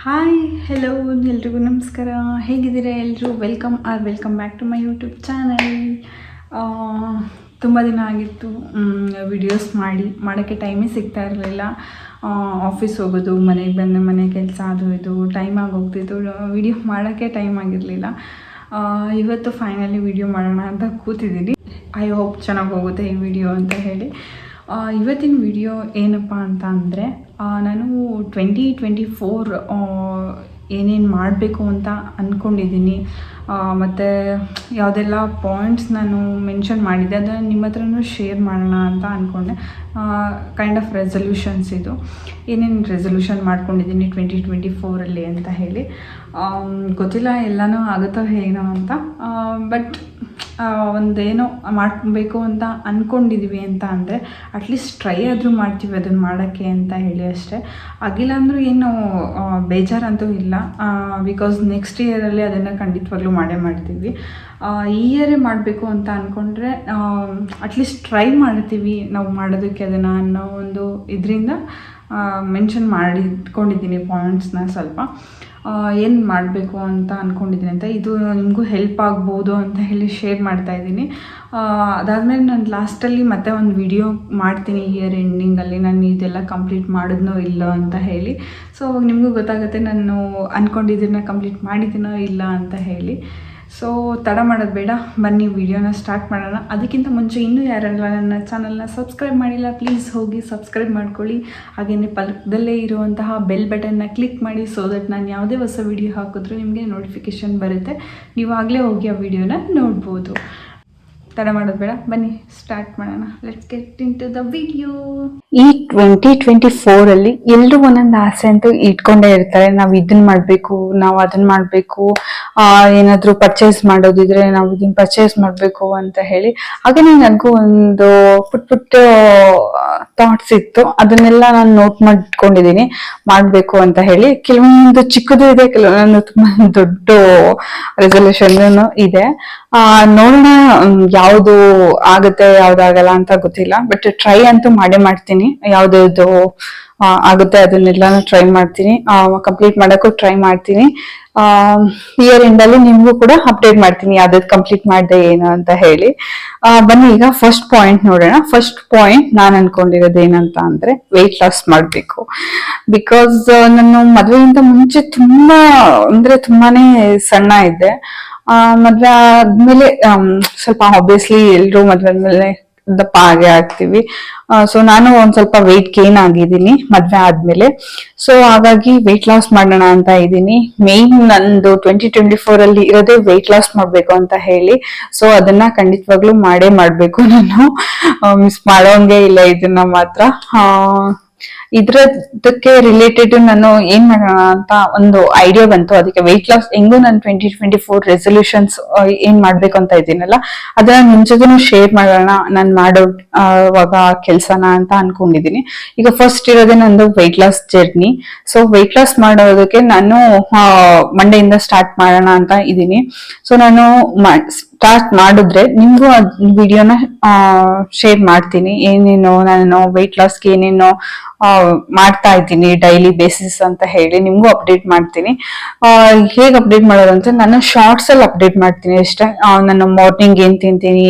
Hi hello ಎಲ್ರಿಗೂ ನಮಸ್ಕಾರ. ಹೇಗಿದ್ದೀರಾ ಎಲ್ಲರೂ? Welcome back to my YouTube channel. ತುಂಬ ದಿನ ಆಗಿತ್ತು ವಿಡಿಯೋಸ್ ಮಾಡೋಕ್ಕೆ ಟೈಮೇ ಸಿಗ್ತಾ ಇರಲಿಲ್ಲ. ಆಫೀಸ್ ಹೋಗೋದು, ಮನೆಗೆ ಬಂದು ಮನೆ ಕೆಲಸ ಅದು ಇದು ಟೈಮ್ ಆಗೋಗ್ತಿತ್ತು, ವಿಡಿಯೋ ಮಾಡೋಕ್ಕೆ ಟೈಮ್ ಆಗಿರಲಿಲ್ಲ. ಇವತ್ತು ಫೈನಲಿ ವಿಡಿಯೋ ಮಾಡೋಣ ಅಂತ ಕೂತಿದ್ದೀನಿ. ಐ ಹೋಪ್ ಚೆನ್ನಾಗಿ ಹೋಗುತ್ತೆ ಈ ವಿಡಿಯೋ ಅಂತ ಹೇಳಿ. ಇವತ್ತಿನ ವಿಡಿಯೋ ಏನಪ್ಪ ಅಂತ ಅಂದರೆ, ನಾನು 2024 ಏನೇನು ಮಾಡಬೇಕು ಅಂತ ಅಂದ್ಕೊಂಡಿದ್ದೀನಿ, ಮತ್ತು ಯಾವುದೆಲ್ಲ ಪಾಯಿಂಟ್ಸ್ ನಾನು ಮೆನ್ಷನ್ ಮಾಡಿದ್ದೆ ಅದನ್ನು ನಿಮ್ಮ ಹತ್ರನೂ ಶೇರ್ ಮಾಡೋಣ ಅಂತ ಅಂದ್ಕೊಂಡೆ. ಕೈಂಡ್ ಆಫ್ ರೆಸಲ್ಯೂಷನ್ಸ್ ಇದು. ಏನೇನು ರೆಸಲ್ಯೂಷನ್ ಮಾಡ್ಕೊಂಡಿದ್ದೀನಿ 2024 ಅಂತ ಹೇಳಿ. ಗೊತ್ತಿಲ್ಲ ಎಲ್ಲನೂ ಆಗುತ್ತೋ ಏನೋ ಅಂತ, ಬಟ್ ಒಂದೇನೋ ಮಾಡ್ಕೊಬೇಕು ಅಂತ ಅಂದ್ಕೊಂಡಿದ್ದೀವಿ ಅಂತ ಅಂದರೆ ಅಟ್ಲೀಸ್ಟ್ ಟ್ರೈ ಆದರೂ ಮಾಡ್ತೀವಿ ಅದನ್ನು ಮಾಡೋಕ್ಕೆ ಅಂತ ಹೇಳಿ ಅಷ್ಟೇ. ಆಗಿಲ್ಲ ಅಂದರೂ ಏನು ಬೇಜಾರಂತೂ ಇಲ್ಲ, ಬಿಕಾಸ್ ನೆಕ್ಸ್ಟ್ ಇಯರಲ್ಲಿ ಅದನ್ನು ಖಂಡಿತವಾಗ್ಲೂ ಮಾಡ್ತೀವಿ. ಈ ಇಯರೇ ಮಾಡಬೇಕು ಅಂತ ಅಂದ್ಕೊಂಡ್ರೆ ಅಟ್ಲೀಸ್ಟ್ ಟ್ರೈ ಮಾಡ್ತೀವಿ ನಾವು ಮಾಡೋದಕ್ಕೆ ಅದನ್ನು ಅನ್ನೋ ಒಂದು ಇದರಿಂದ ಮೆನ್ಷನ್ ಮಾಡಿ ಇಟ್ಕೊಂಡಿದ್ದೀನಿ ಪಾಯಿಂಟ್ಸ್ನ. ಸ್ವಲ್ಪ ಏನು ಮಾಡಬೇಕು ಅಂತ ಅಂದ್ಕೊಂಡಿದ್ದೀನಿ ಅಂತ, ಇದು ನಿಮಗೂ ಹೆಲ್ಪ್ ಆಗ್ಬೋದು ಅಂತ ಹೇಳಿ ಶೇರ್ ಮಾಡ್ತಾಯಿದ್ದೀನಿ. ಅದಾದಮೇಲೆ ನಾನು ಲಾಸ್ಟಲ್ಲಿ ಮತ್ತೆ ಒಂದು ವಿಡಿಯೋ ಮಾಡ್ತೀನಿ ಇಯರ್ ಎಂಡಿಂಗಲ್ಲಿ, ನಾನು ಇದೆಲ್ಲ ಕಂಪ್ಲೀಟ್ ಮಾಡಿದ್ನೋ ಇಲ್ಲೋ ಅಂತ ಹೇಳಿ. ಸೊ ಅವಾಗ ನಿಮಗೂ ಗೊತ್ತಾಗುತ್ತೆ ನಾನು ಅಂದ್ಕೊಂಡಿದ್ದನ್ನ ಕಂಪ್ಲೀಟ್ ಮಾಡಿದ್ದೀನೋ ಇಲ್ಲ ಅಂತ ಹೇಳಿ. ಸೊ ತಡ ಮಾಡೋದು ಬೇಡ, ಬನ್ನಿ ವಿಡಿಯೋನ ಸ್ಟಾರ್ಟ್ ಮಾಡೋಣ. ಅದಕ್ಕಿಂತ ಮುಂಚೆ ಇನ್ನೂ ಯಾರೆಲ್ಲ ನನ್ನ ಚಾನಲ್ನ ಸಬ್ಸ್ಕ್ರೈಬ್ ಮಾಡಿಲ್ಲ, ಪ್ಲೀಸ್ ಹೋಗಿ ಸಬ್ಸ್ಕ್ರೈಬ್ ಮಾಡ್ಕೊಳ್ಳಿ. ಹಾಗೆಯೇ ಪಕ್ಕದಲ್ಲೇ ಇರುವಂತಹ ಬೆಲ್ ಬಟನ್ನ ಕ್ಲಿಕ್ ಮಾಡಿ, ಸೊ ದಟ್ ನಾನು ಯಾವುದೇ ಹೊಸ ವಿಡಿಯೋ ಹಾಕಿದ್ರೂ ನಿಮಗೆ ನೋಟಿಫಿಕೇಷನ್ ಬರುತ್ತೆ, ನೀವು ಆಗಲೇ ಹೋಗಿ ಆ ವಿಡಿಯೋನ ನೋಡ್ಬೋದು. ತಡ ಮಾಡೋದು ಬೇಡ, ಬನ್ನಿ ಸ್ಟಾರ್ಟ್ ಮಾಡೋಣ. Let's get into the video. ಈ 2024 ಎಲ್ಲರೂ ಒಂದೊಂದು ಆಸೆ ಅಂತೂ ಇಟ್ಕೊಂಡೇ ಇರ್ತಾರೆ. ನಾವು ಇದನ್ನ ಮಾಡಬೇಕು, ನಾವು ಅದನ್ನ ಮಾಡಬೇಕು, ಏನಾದರೂ ಪರ್ಚೇಸ್ ಮಾಡೋದಿದ್ರೆ ನಾವು ಇದನ್ನ ಪರ್ಚೇಸ್ ಮಾಡಬೇಕು ಅಂತ ಹೇಳಿ. ಹಾಗೆಯೇ ನನಗೂ ಒಂದು ಪುಟ್ಟ ಥಾಟ್ಸ್ ಇತ್ತು, ಅದನ್ನೆಲ್ಲ ನಾನು ನೋಟ್ ಮಾಡಿಟ್ಕೊಂಡಿದ್ದೀನಿ ಮಾಡಬೇಕು ಅಂತ ಹೇಳಿ. ಕೆಲವೊಂದು ಚಿಕ್ಕದು ಇದೆ, ಕೆಲವೊಂದು ತುಂಬಾ ದೊಡ್ಡ ರೆಸಲ್ಯೂಷನ್ ಇದೆ. ನೋಡೋಣ ಯಾವುದು ಆಗುತ್ತೆ ಯಾವ್ದಾಗಲ್ಲ ಅಂತ ಗೊತ್ತಿಲ್ಲ, ಬಟ್ ಟ್ರೈ ಅಂತೂ ಮಾಡ್ತೀನಿ. ಯಾವ್ದು ಆಗುತ್ತೆ ಅದನ್ನೆಲ್ಲಾನು ಟ್ರೈ ಮಾಡ್ತೀನಿ, ಕಂಪ್ಲೀಟ್ ಮಾಡಕ್ಕೂ ಟ್ರೈ ಮಾಡ್ತೀನಿ. ಇಯರ್ ಎಂಡಲ್ಲಿ ನಿಮ್ಗೂ ಕೂಡ ಅಪ್ಡೇಟ್ ಮಾಡ್ತೀನಿ ಯಾವ್ದು ಕಂಪ್ಲೀಟ್ ಮಾಡಿದೆ ಏನು ಅಂತ ಹೇಳಿ. ಬನ್ನಿ ಈಗ ಫಸ್ಟ್ ಪಾಯಿಂಟ್ ನೋಡೋಣ. ಫಸ್ಟ್ ಪಾಯಿಂಟ್ ನಾನು ಅನ್ಕೊಂಡಿರೋದು ಏನಂತ ಅಂದ್ರೆ, ವೆಯ್ಟ್ ಲಾಸ್ ಮಾಡ್ಬೇಕು. ಬಿಕಾಸ್ ನಾನು ಮದುವೆಗಿಂತ ಮುಂಚೆ ತುಂಬಾನೇ ಸಣ್ಣ ಇದ್ದೆ. ಮದ್ವೆ ಆದ್ಮೇಲೆ ಸ್ವಲ್ಪ ಆಬ್ವಿಯಸ್ಲಿ ಎಲ್ರು ಮದ್ವೆ ಆದ್ಮೇಲೆ ದಪ್ಪ ಆಗೇ ಆಗ್ತೀವಿ. ಸೊ ನಾನು ಒಂದ್ ಸ್ವಲ್ಪ ವೆಯ್ಟ್ ಗೇನ್ ಆಗಿದ್ದೀನಿ ಮದ್ವೆ ಆದ್ಮೇಲೆ. ಸೊ ಹಾಗಾಗಿ ವೆಯ್ಟ್ ಲಾಸ್ ಮಾಡೋಣ ಅಂತ ಇದ್ದೀನಿ. ಮೇನ್ ನಂದು 2024 ಇರೋದೇ ವೆಯ್ಟ್ ಲಾಸ್ ಮಾಡ್ಬೇಕು ಅಂತ ಹೇಳಿ. ಸೊ ಅದನ್ನ ಖಂಡಿತವಾಗ್ಲೂ ಮಾಡ್ಬೇಕು. ನಾನು ಮಿಸ್ ಮಾಡೋಂಗೆ ಇಲ್ಲ ಇದನ್ನ ಮಾತ್ರ. ಇದಕ್ಕೆ ರಿಲೇಟೆಡ್ ನಾನು ಏನ್ ಮಾಡೋಣ ಅಂತ ಒಂದು ಐಡಿಯಾ ಬಂತು. ಅದಕ್ಕೆ ವೆಯ್ಟ್ ಲಾಸ್ ಹೆಂಗು ನಾನು 2024 ರೆಸಲ್ಯೂಷನ್ಸ್ ಏನ್ ಮಾಡ್ಬೇಕು ಅಂತ ಇದ್ದೀನಲ್ಲ, ಅದನ್ನ ನಿಮ್ ಜೊತೆನೂ ಶೇರ್ ಮಾಡೋಣ ನಾನು ಮಾಡೋವಾಗ ಕೆಲ್ಸನ ಅಂತ ಅನ್ಕೊಂಡಿದೀನಿ. ಈಗ ಫಸ್ಟ್ ಇರೋದೇ ನಂದು weight loss journey. So weight loss ಮಾಡೋದಕ್ಕೆ ನಾನು ಮಂಡೆಯಿಂದ ಸ್ಟಾರ್ಟ್ ಮಾಡೋಣ ಅಂತ ಇದ್ದೀನಿ. ಸೊ ನಾನು ಸ್ಟಾರ್ಟ್ ಮಾಡಿದ್ರೆ ನಿಮ್ಗೂ ವಿಡಿಯೋನ ಶೇರ್ ಮಾಡ್ತೀನಿ, ಏನೇನೋ ನಾನು ವೆಯ್ಟ್ ಲಾಸ್ಗೆ ಏನೇನೋ ಮಾಡ್ತಾ ಇದ್ದೀನಿ ಡೈಲಿ ಬೇಸಿಸ್ ಅಂತ ಹೇಳಿ ನಿಮ್ಗೂ ಅಪ್ಡೇಟ್ ಮಾಡ್ತೀನಿ. ಹೇಗೆ ಅಪ್ಡೇಟ್ ಮಾಡೋದು ಅಂತ ನಾನು ಶಾರ್ಟ್ಸ್ ಅಲ್ಲಿ ಅಪ್ಡೇಟ್ ಮಾಡ್ತೀನಿ ಅಷ್ಟೇ. ನಾನು ಮಾರ್ನಿಂಗ್ ಏನ್ ತಿಂತೀನಿ,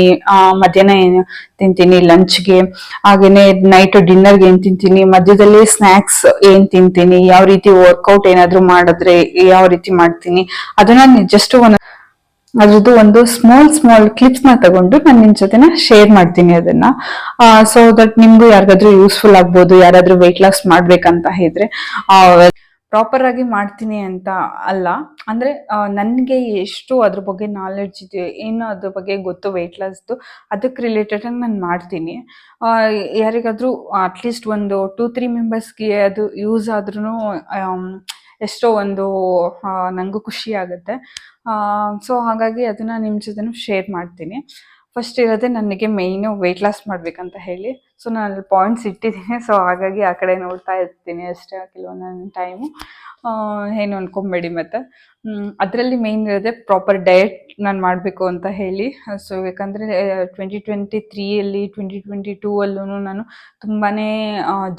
ಮಧ್ಯಾಹ್ನ ಏನ್ ತಿಂತೀನಿ ಲಂಚ್ಗೆ, ಹಾಗೇನೆ ನೈಟ್ ಡಿನ್ನರ್ಗೆ ಏನ್ ತಿಂತೀನಿ, ಮಧ್ಯದಲ್ಲಿ ಸ್ನಾಕ್ಸ್ ಏನ್ ತಿಂತೀನಿ, ಯಾವ ರೀತಿ ವರ್ಕೌಟ್ ಏನಾದ್ರು ಮಾಡಿದ್ರೆ ಯಾವ ರೀತಿ ಮಾಡ್ತೀನಿ, ಅದನ್ನ ಜಸ್ಟ್ ಅದ್ರದ್ದು ಒಂದು ಸ್ಮಾಲ್ ಕ್ಲಿಪ್ಸ್ ನ ತಗೊಂಡು ನಾನು ನಿಮ್ ಜೊತೆನ ಶೇರ್ ಮಾಡ್ತೀನಿ ಅದನ್ನ. ಸೊ ದಟ್ ನಿಮ್ಗೂ ಯಾರಿಗಾದ್ರೂ ಯೂಸ್ಫುಲ್ ಆಗ್ಬೋದು, ಯಾರಾದ್ರೂ ವೆಯ್ಟ್ ಲಾಸ್ ಮಾಡ್ಬೇಕಂತ ಇದ್ರೆ. ಪ್ರಾಪರ್ ಆಗಿ ಮಾಡ್ತೀನಿ ಅಂತ ಅಲ್ಲ, ಅಂದ್ರೆ ನನ್ಗೆ ಎಷ್ಟು ಅದ್ರ ಬಗ್ಗೆ ನಾಲೆಡ್ಜ್ ಇದೆ, ಏನು ಅದ್ರ ಬಗ್ಗೆ ಗೊತ್ತು ವೆಯ್ಟ್ ಲಾಸ್ದು, ಅದಕ್ಕೆ ರಿಲೇಟೆಡ್ ಆಗಿ ನಾನು ಮಾಡ್ತೀನಿ. ಯಾರಿಗಾದ್ರೂ ಅಟ್ಲೀಸ್ಟ್ ಒಂದು 2-3 ಮೆಂಬರ್ಸ್ಗೆ ಅದು ಯೂಸ್ ಆದ್ರೂ ಎಷ್ಟೋ ಒಂದು ನಂಗೂ ಖುಷಿ ಆಗುತ್ತೆ. ಸೊ ಹಾಗಾಗಿ ಅದನ್ನ ನಿಮ್ ಜೊತೆನೂ ಶೇರ್ ಮಾಡ್ತೀನಿ. ಫಸ್ಟ್ ಇರೋದೇ ನನಗೆ ಮೇಯ್ನು ವೆಯ್ಟ್ ಲಾಸ್ ಮಾಡ್ಬೇಕಂತ ಹೇಳಿ. ಸೊ ನಾನು ಪಾಯಿಂಟ್ಸ್ ಇಟ್ಟಿದ್ದೀನಿ. ಸೊ ಹಾಗಾಗಿ ಆ ಕಡೆ ನೋಡ್ತಾ ಇರ್ತೀನಿ ಅಷ್ಟೇ ಕೆಲವೊಂದೊಂದು ಟೈಮು. ಏನು ಅನ್ಕೊಂಬೇಡಿ. ಮತ್ತು ಅದರಲ್ಲಿ ಮೇಯ್ನ್ ಇರೋದೆ ಪ್ರಾಪರ್ ಡಯಟ್ ನಾನು ಮಾಡಬೇಕು ಅಂತ ಹೇಳಿ. ಸೊ ಯಾಕಂದರೆ 2023 2022 ನಾನು ತುಂಬಾ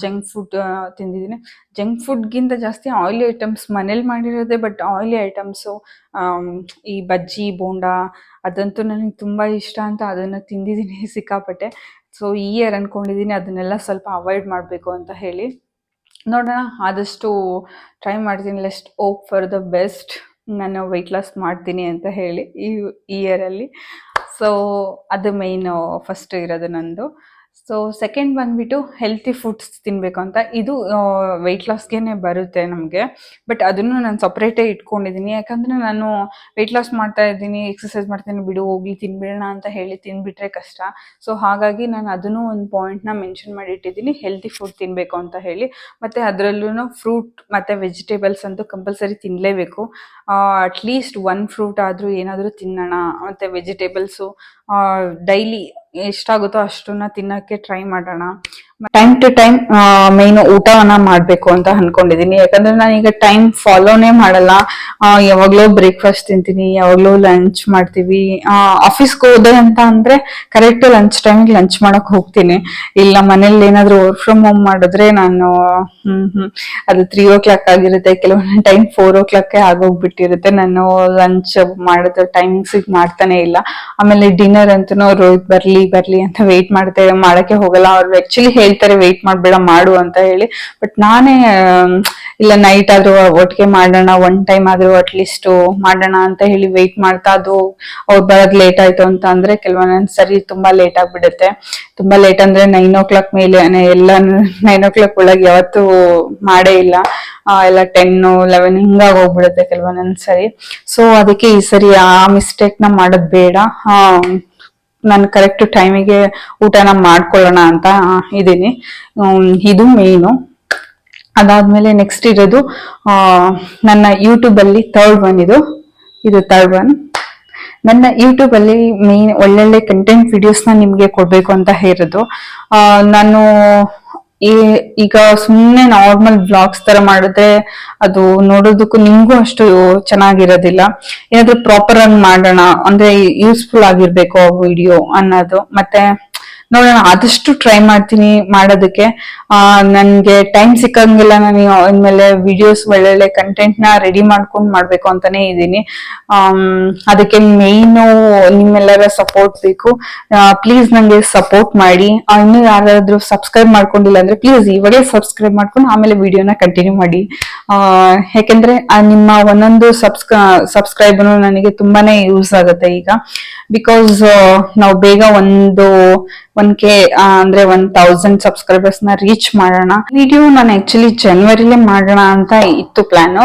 ಜಂಕ್ ಫುಡ್ ತಿಂದಿದ್ದೀನಿ. ಜಂಕ್ ಫುಡ್ಗಿಂತ ಜಾಸ್ತಿ ಆಯಿಲಿ ಐಟಮ್ಸ್ ಮನೇಲಿ ಮಾಡಿರೋದೆ, ಬಟ್ ಆಯಿಲಿ ಐಟಮ್ಸು ಈ ಬಜ್ಜಿ ಬೋಂಡ ಅದಂತೂ ನನಗೆ ತುಂಬ ಇಷ್ಟ ಅಂತ ಅದನ್ನು ತಿಂದಿದ್ದೀನಿ ಸಿಕ್ಕಾಪಟ್ಟೆ. ಸೊ ಈ ಇಯರ್ ಅಂದ್ಕೊಂಡಿದ್ದೀನಿ ಅದನ್ನೆಲ್ಲ ಸ್ವಲ್ಪ ಅವಾಯ್ಡ್ ಮಾಡಬೇಕು ಅಂತ ಹೇಳಿ. ನೋಡೋಣ, ಆದಷ್ಟು ಟ್ರೈ ಮಾಡ್ತೀನಿ. Lest hope for the best. ನಾನು ವೆಯ್ಟ್ ಲಾಸ್ ಮಾಡ್ತೀನಿ ಅಂತ ಹೇಳಿ ಈ ಇಯರಲ್ಲಿ. ಸೊ ಅದು ಮೇಯ್ನು ಫಸ್ಟ್ ಇರೋದು ನಂದು. ಸೊ ಸೆಕೆಂಡ್ ಬಂದುಬಿಟ್ಟು ಹೆಲ್ತಿ ಫುಡ್ಸ್ ತಿನ್ನಬೇಕು ಅಂತ. ಇದು ವೆಯ್ಟ್ ಲಾಸ್ಗೆ ಬರುತ್ತೆ ನಮಗೆ, ಬಟ್ ಅದನ್ನು ನಾನು ಸಪ್ರೇಟೇ ಇಟ್ಕೊಂಡಿದ್ದೀನಿ. ಯಾಕಂದರೆ ನಾನು ವೆಯ್ಟ್ ಲಾಸ್ ಮಾಡ್ತಾ ಇದ್ದೀನಿ, ಎಕ್ಸಸೈಸ್ ಮಾಡ್ತೀನಿ, ಬಿಡು ಹೋಗ್ಲಿ ತಿನ್ಬಿಡೋಣ ಅಂತ ಹೇಳಿ ತಿಂದುಬಿಟ್ರೆ ಕಷ್ಟ. ಸೊ ಹಾಗಾಗಿ ನಾನು ಅದನ್ನು ಒಂದು ಪಾಯಿಂಟ್ನ ಮೆನ್ಷನ್ ಮಾಡಿ ಇಟ್ಟಿದ್ದೀನಿ, ಹೆಲ್ತಿ ಫುಡ್ ತಿನ್ನಬೇಕು ಅಂತ ಹೇಳಿ. ಮತ್ತು ಅದರಲ್ಲೂ ಫ್ರೂಟ್ ಮತ್ತು ವೆಜಿಟೇಬಲ್ಸ್ ಅಂತೂ ಕಂಪಲ್ಸರಿ ತಿನ್ನಲೇಬೇಕು. ಅಟ್ಲೀಸ್ಟ್ 1 ಫ್ರೂಟ್ ಆದರೂ ಏನಾದರೂ ತಿನ್ನೋಣ. ಮತ್ತು ವೆಜಿಟೇಬಲ್ಸು ಡೈಲಿ ಎಷ್ಟಾಗುತ್ತೋ ಅಷ್ಟನ್ನ ತಿನ್ನೋಕ್ಕೆ ಟ್ರೈ ಮಾಡೋಣ. ಟೈಮ್ ಟು ಟೈಮ್ ಮೇಯ್ನು ಊಟವನ್ನ ಮಾಡಬೇಕು ಅಂತ ಅನ್ಕೊಂಡಿದ್ದೀನಿ. ಯಾಕಂದ್ರೆ ನಾನೀಗ ಟೈಮ್ ಫಾಲೋನೇ ಮಾಡಲ್ಲ. ಯಾವಾಗಲೂ ಬ್ರೇಕ್ಫಾಸ್ಟ್ ತಿಂತೀನಿ, ಯಾವಾಗಲೂ ಲಂಚ್ ಮಾಡ್ತೀವಿ. ಆಫೀಸ್ಗೆ ಹೋದೆ ಅಂತ ಅಂದ್ರೆ ಕರೆಕ್ಟ್ ಲಂಚ್ ಟೈಮಿಗೆ ಲಂಚ್ ಮಾಡಕ್ ಹೋಗ್ತೀನಿ. ಇಲ್ಲ ಮನೇಲಿ ಏನಾದ್ರು ವರ್ಕ್ ಫ್ರಮ್ ಹೋಮ್ ಮಾಡಿದ್ರೆ ನಾನು ಅದು 3 o'clock ಆಗಿರುತ್ತೆ, ಕೆಲವೊಂದು ಟೈಮ್ 4 o'clock ಆಗೋಗ್ಬಿಟ್ಟಿರುತ್ತೆ. ನಾನು ಲಂಚ್ ಮಾಡೋದು ಟೈಮಿಂಗ್ಸಿಗೆ ಮಾಡ್ತಾನೆ ಇಲ್ಲ. ಆಮೇಲೆ ಡಿನ್ನರ್ ಅಂತೂ ರೋಹಿತ್ ಬರ್ಲಿ ಅಂತ ವೆಯ್ಟ್ ಮಾಡಕ್ಕೆ ಹೋಗಲ್ಲ. ಅವ್ರು ಆಕ್ಚುಲಿ ಹೇಳ್ತಾರೆ ವೆಯ್ಟ್ ಮಾಡ್ಬೇಡ ಮಾಡು ಅಂತ ಹೇಳಿ, ಬಟ್ ನಾನೇ ಇಲ್ಲ ನೈಟ್ ಆದ್ರೂ ಒಟ್ಟಿಗೆ ಮಾಡೋಣ, 1 time ಆದ್ರೂ ಅಟ್ಲೀಸ್ಟ್ ಮಾಡೋಣ ಅಂತ ಹೇಳಿ ವೆಯ್ಟ್ ಮಾಡ್ತಾ, ಅದು ಅವ್ರು ಬರೋದ್ ಲೇಟ್ ಆಯ್ತು ಅಂತ ಅಂದ್ರೆ ಕೆಲವೊಂದೊಂದ್ ಸರಿ ತುಂಬಾ ಲೇಟ್ ಆಗ್ಬಿಡುತ್ತೆ. ತುಂಬಾ ಲೇಟ್ ಅಂದ್ರೆ 9 o'clock ಮೇಲೆ ಎಲ್ಲ 9 o'clock ಒಳಗೆ ಯಾವತ್ತೂ ಮಾಡೇ ಇಲ್ಲ. ಎಲ್ಲ 10, 11 ಹಿಂಗಾಗಿ ಹೋಗ್ಬಿಡುತ್ತೆ ಕೆಲವೊಂದೊಂದ್ ಸರಿ. ಸೊ ಅದಕ್ಕೆ ಈ ಸರಿ ಆ ಮಿಸ್ಟೇಕ್ ನ ಮಾಡೋದ್ ಬೇಡ. ನಾನು ಕರೆಕ್ಟ್ ಟೈಮಿಗೆ ಊಟನ ಮಾಡ್ಕೊಳ್ಳೋಣ ಅಂತ ಇದ್ದೀನಿ. ಇದು ಮೇಯ್ನು. ಅದಾದ್ಮೇಲೆ ನೆಕ್ಸ್ಟ್ ಇರೋದು ನನ್ನ ಯೂಟ್ಯೂಬ್ ಅಲ್ಲಿ ಥರ್ಡ್ ಒನ್. ನನ್ನ ಯೂಟ್ಯೂಬ್ ಅಲ್ಲಿ ಮೇನ್ ಒಳ್ಳೊಳ್ಳೆ ಕಂಟೆಂಟ್ ವಿಡಿಯೋಸ್ನ ನಿಮ್ಗೆ ಕೊಡ್ಬೇಕು ಅಂತ ಹೇಳಿರೋದು. ನಾನು ಈಗ ಸುಮ್ಮನೆ ನಾರ್ಮಲ್ ಬ್ಲಾಗ್ಸ್ ತರ ಮಾಡಿದ್ರೆ ಅದು ನೋಡೋದಕ್ಕೂ ನಿಮ್ಗೂ ಅಷ್ಟು ಚೆನ್ನಾಗಿರೋದಿಲ್ಲ. ಏನಾದ್ರೂ ಪ್ರಾಪರ್ ಆಗಿ ಮಾಡೋಣ ಅಂದ್ರೆ ಯೂಸ್ಫುಲ್ ಆಗಿರ್ಬೇಕು ಆ ವಿಡಿಯೋ ಅನ್ನೋದು. ಮತ್ತೆ ನೋಡೋಣ, ಆದಷ್ಟು ಟ್ರೈ ಮಾಡ್ತೀನಿ ಮಾಡೋದಕ್ಕೆ. ನನ್ಗೆ ಟೈಮ್ ಸಿಕ್ಕಂಗಿಲ್ಲ. ನಾನು ಇನ್ಮೇಲೆ ವಿಡಿಯೋಸ್ ಒಳ್ಳೊಳ್ಳೆ ಕಂಟೆಂಟ್ ನ ರೆಡಿ ಮಾಡ್ಕೊಂಡು ಮಾಡ್ಬೇಕು ಅಂತಾನೆ ಇದ್ದೀನಿ. ಅದಕ್ಕೆ ಮೇಯ್ನು ನಿಮ್ಮೆಲ್ಲರ ಸಪೋರ್ಟ್ ಬೇಕು. ಪ್ಲೀಸ್ ನಂಗೆ ಸಪೋರ್ಟ್ ಮಾಡಿ. ಇನ್ನು ಯಾರಾದ್ರೂ ಸಬ್ಸ್ಕ್ರೈಬ್ ಮಾಡ್ಕೊಂಡಿಲ್ಲ ಅಂದ್ರೆ ಪ್ಲೀಸ್ ಇವಾಗಲೇ ಸಬ್ಸ್ಕ್ರೈಬ್ ಮಾಡ್ಕೊಂಡು ಆಮೇಲೆ ವಿಡಿಯೋನ ಕಂಟಿನ್ಯೂ ಮಾಡಿ. ಯಾಕೆಂದ್ರೆ ನಿಮ್ಮ ಒಂದೊಂದು ಸಬ್ಸ್ಕ್ರೈಬ್ ನನಗೆ ತುಂಬಾನೇ ಯೂಸ್ ಆಗುತ್ತೆ ಈಗ. ಬಿಕಾಸ್ ನಾವು ಬೇಗ 1K ಅಂದ್ರೆ 1000 ಸಬ್ಸ್ಕ್ರೈಬರ್ಸ್ ನ ರೀಚ್ ಮಾಡೋಣ. ವಿಡಿಯೋ ನಾನು ಆಕ್ಚುಲಿ ಜನವರಿಲೇ ಮಾಡೋಣ ಅಂತ ಇತ್ತು ಪ್ಲಾನು,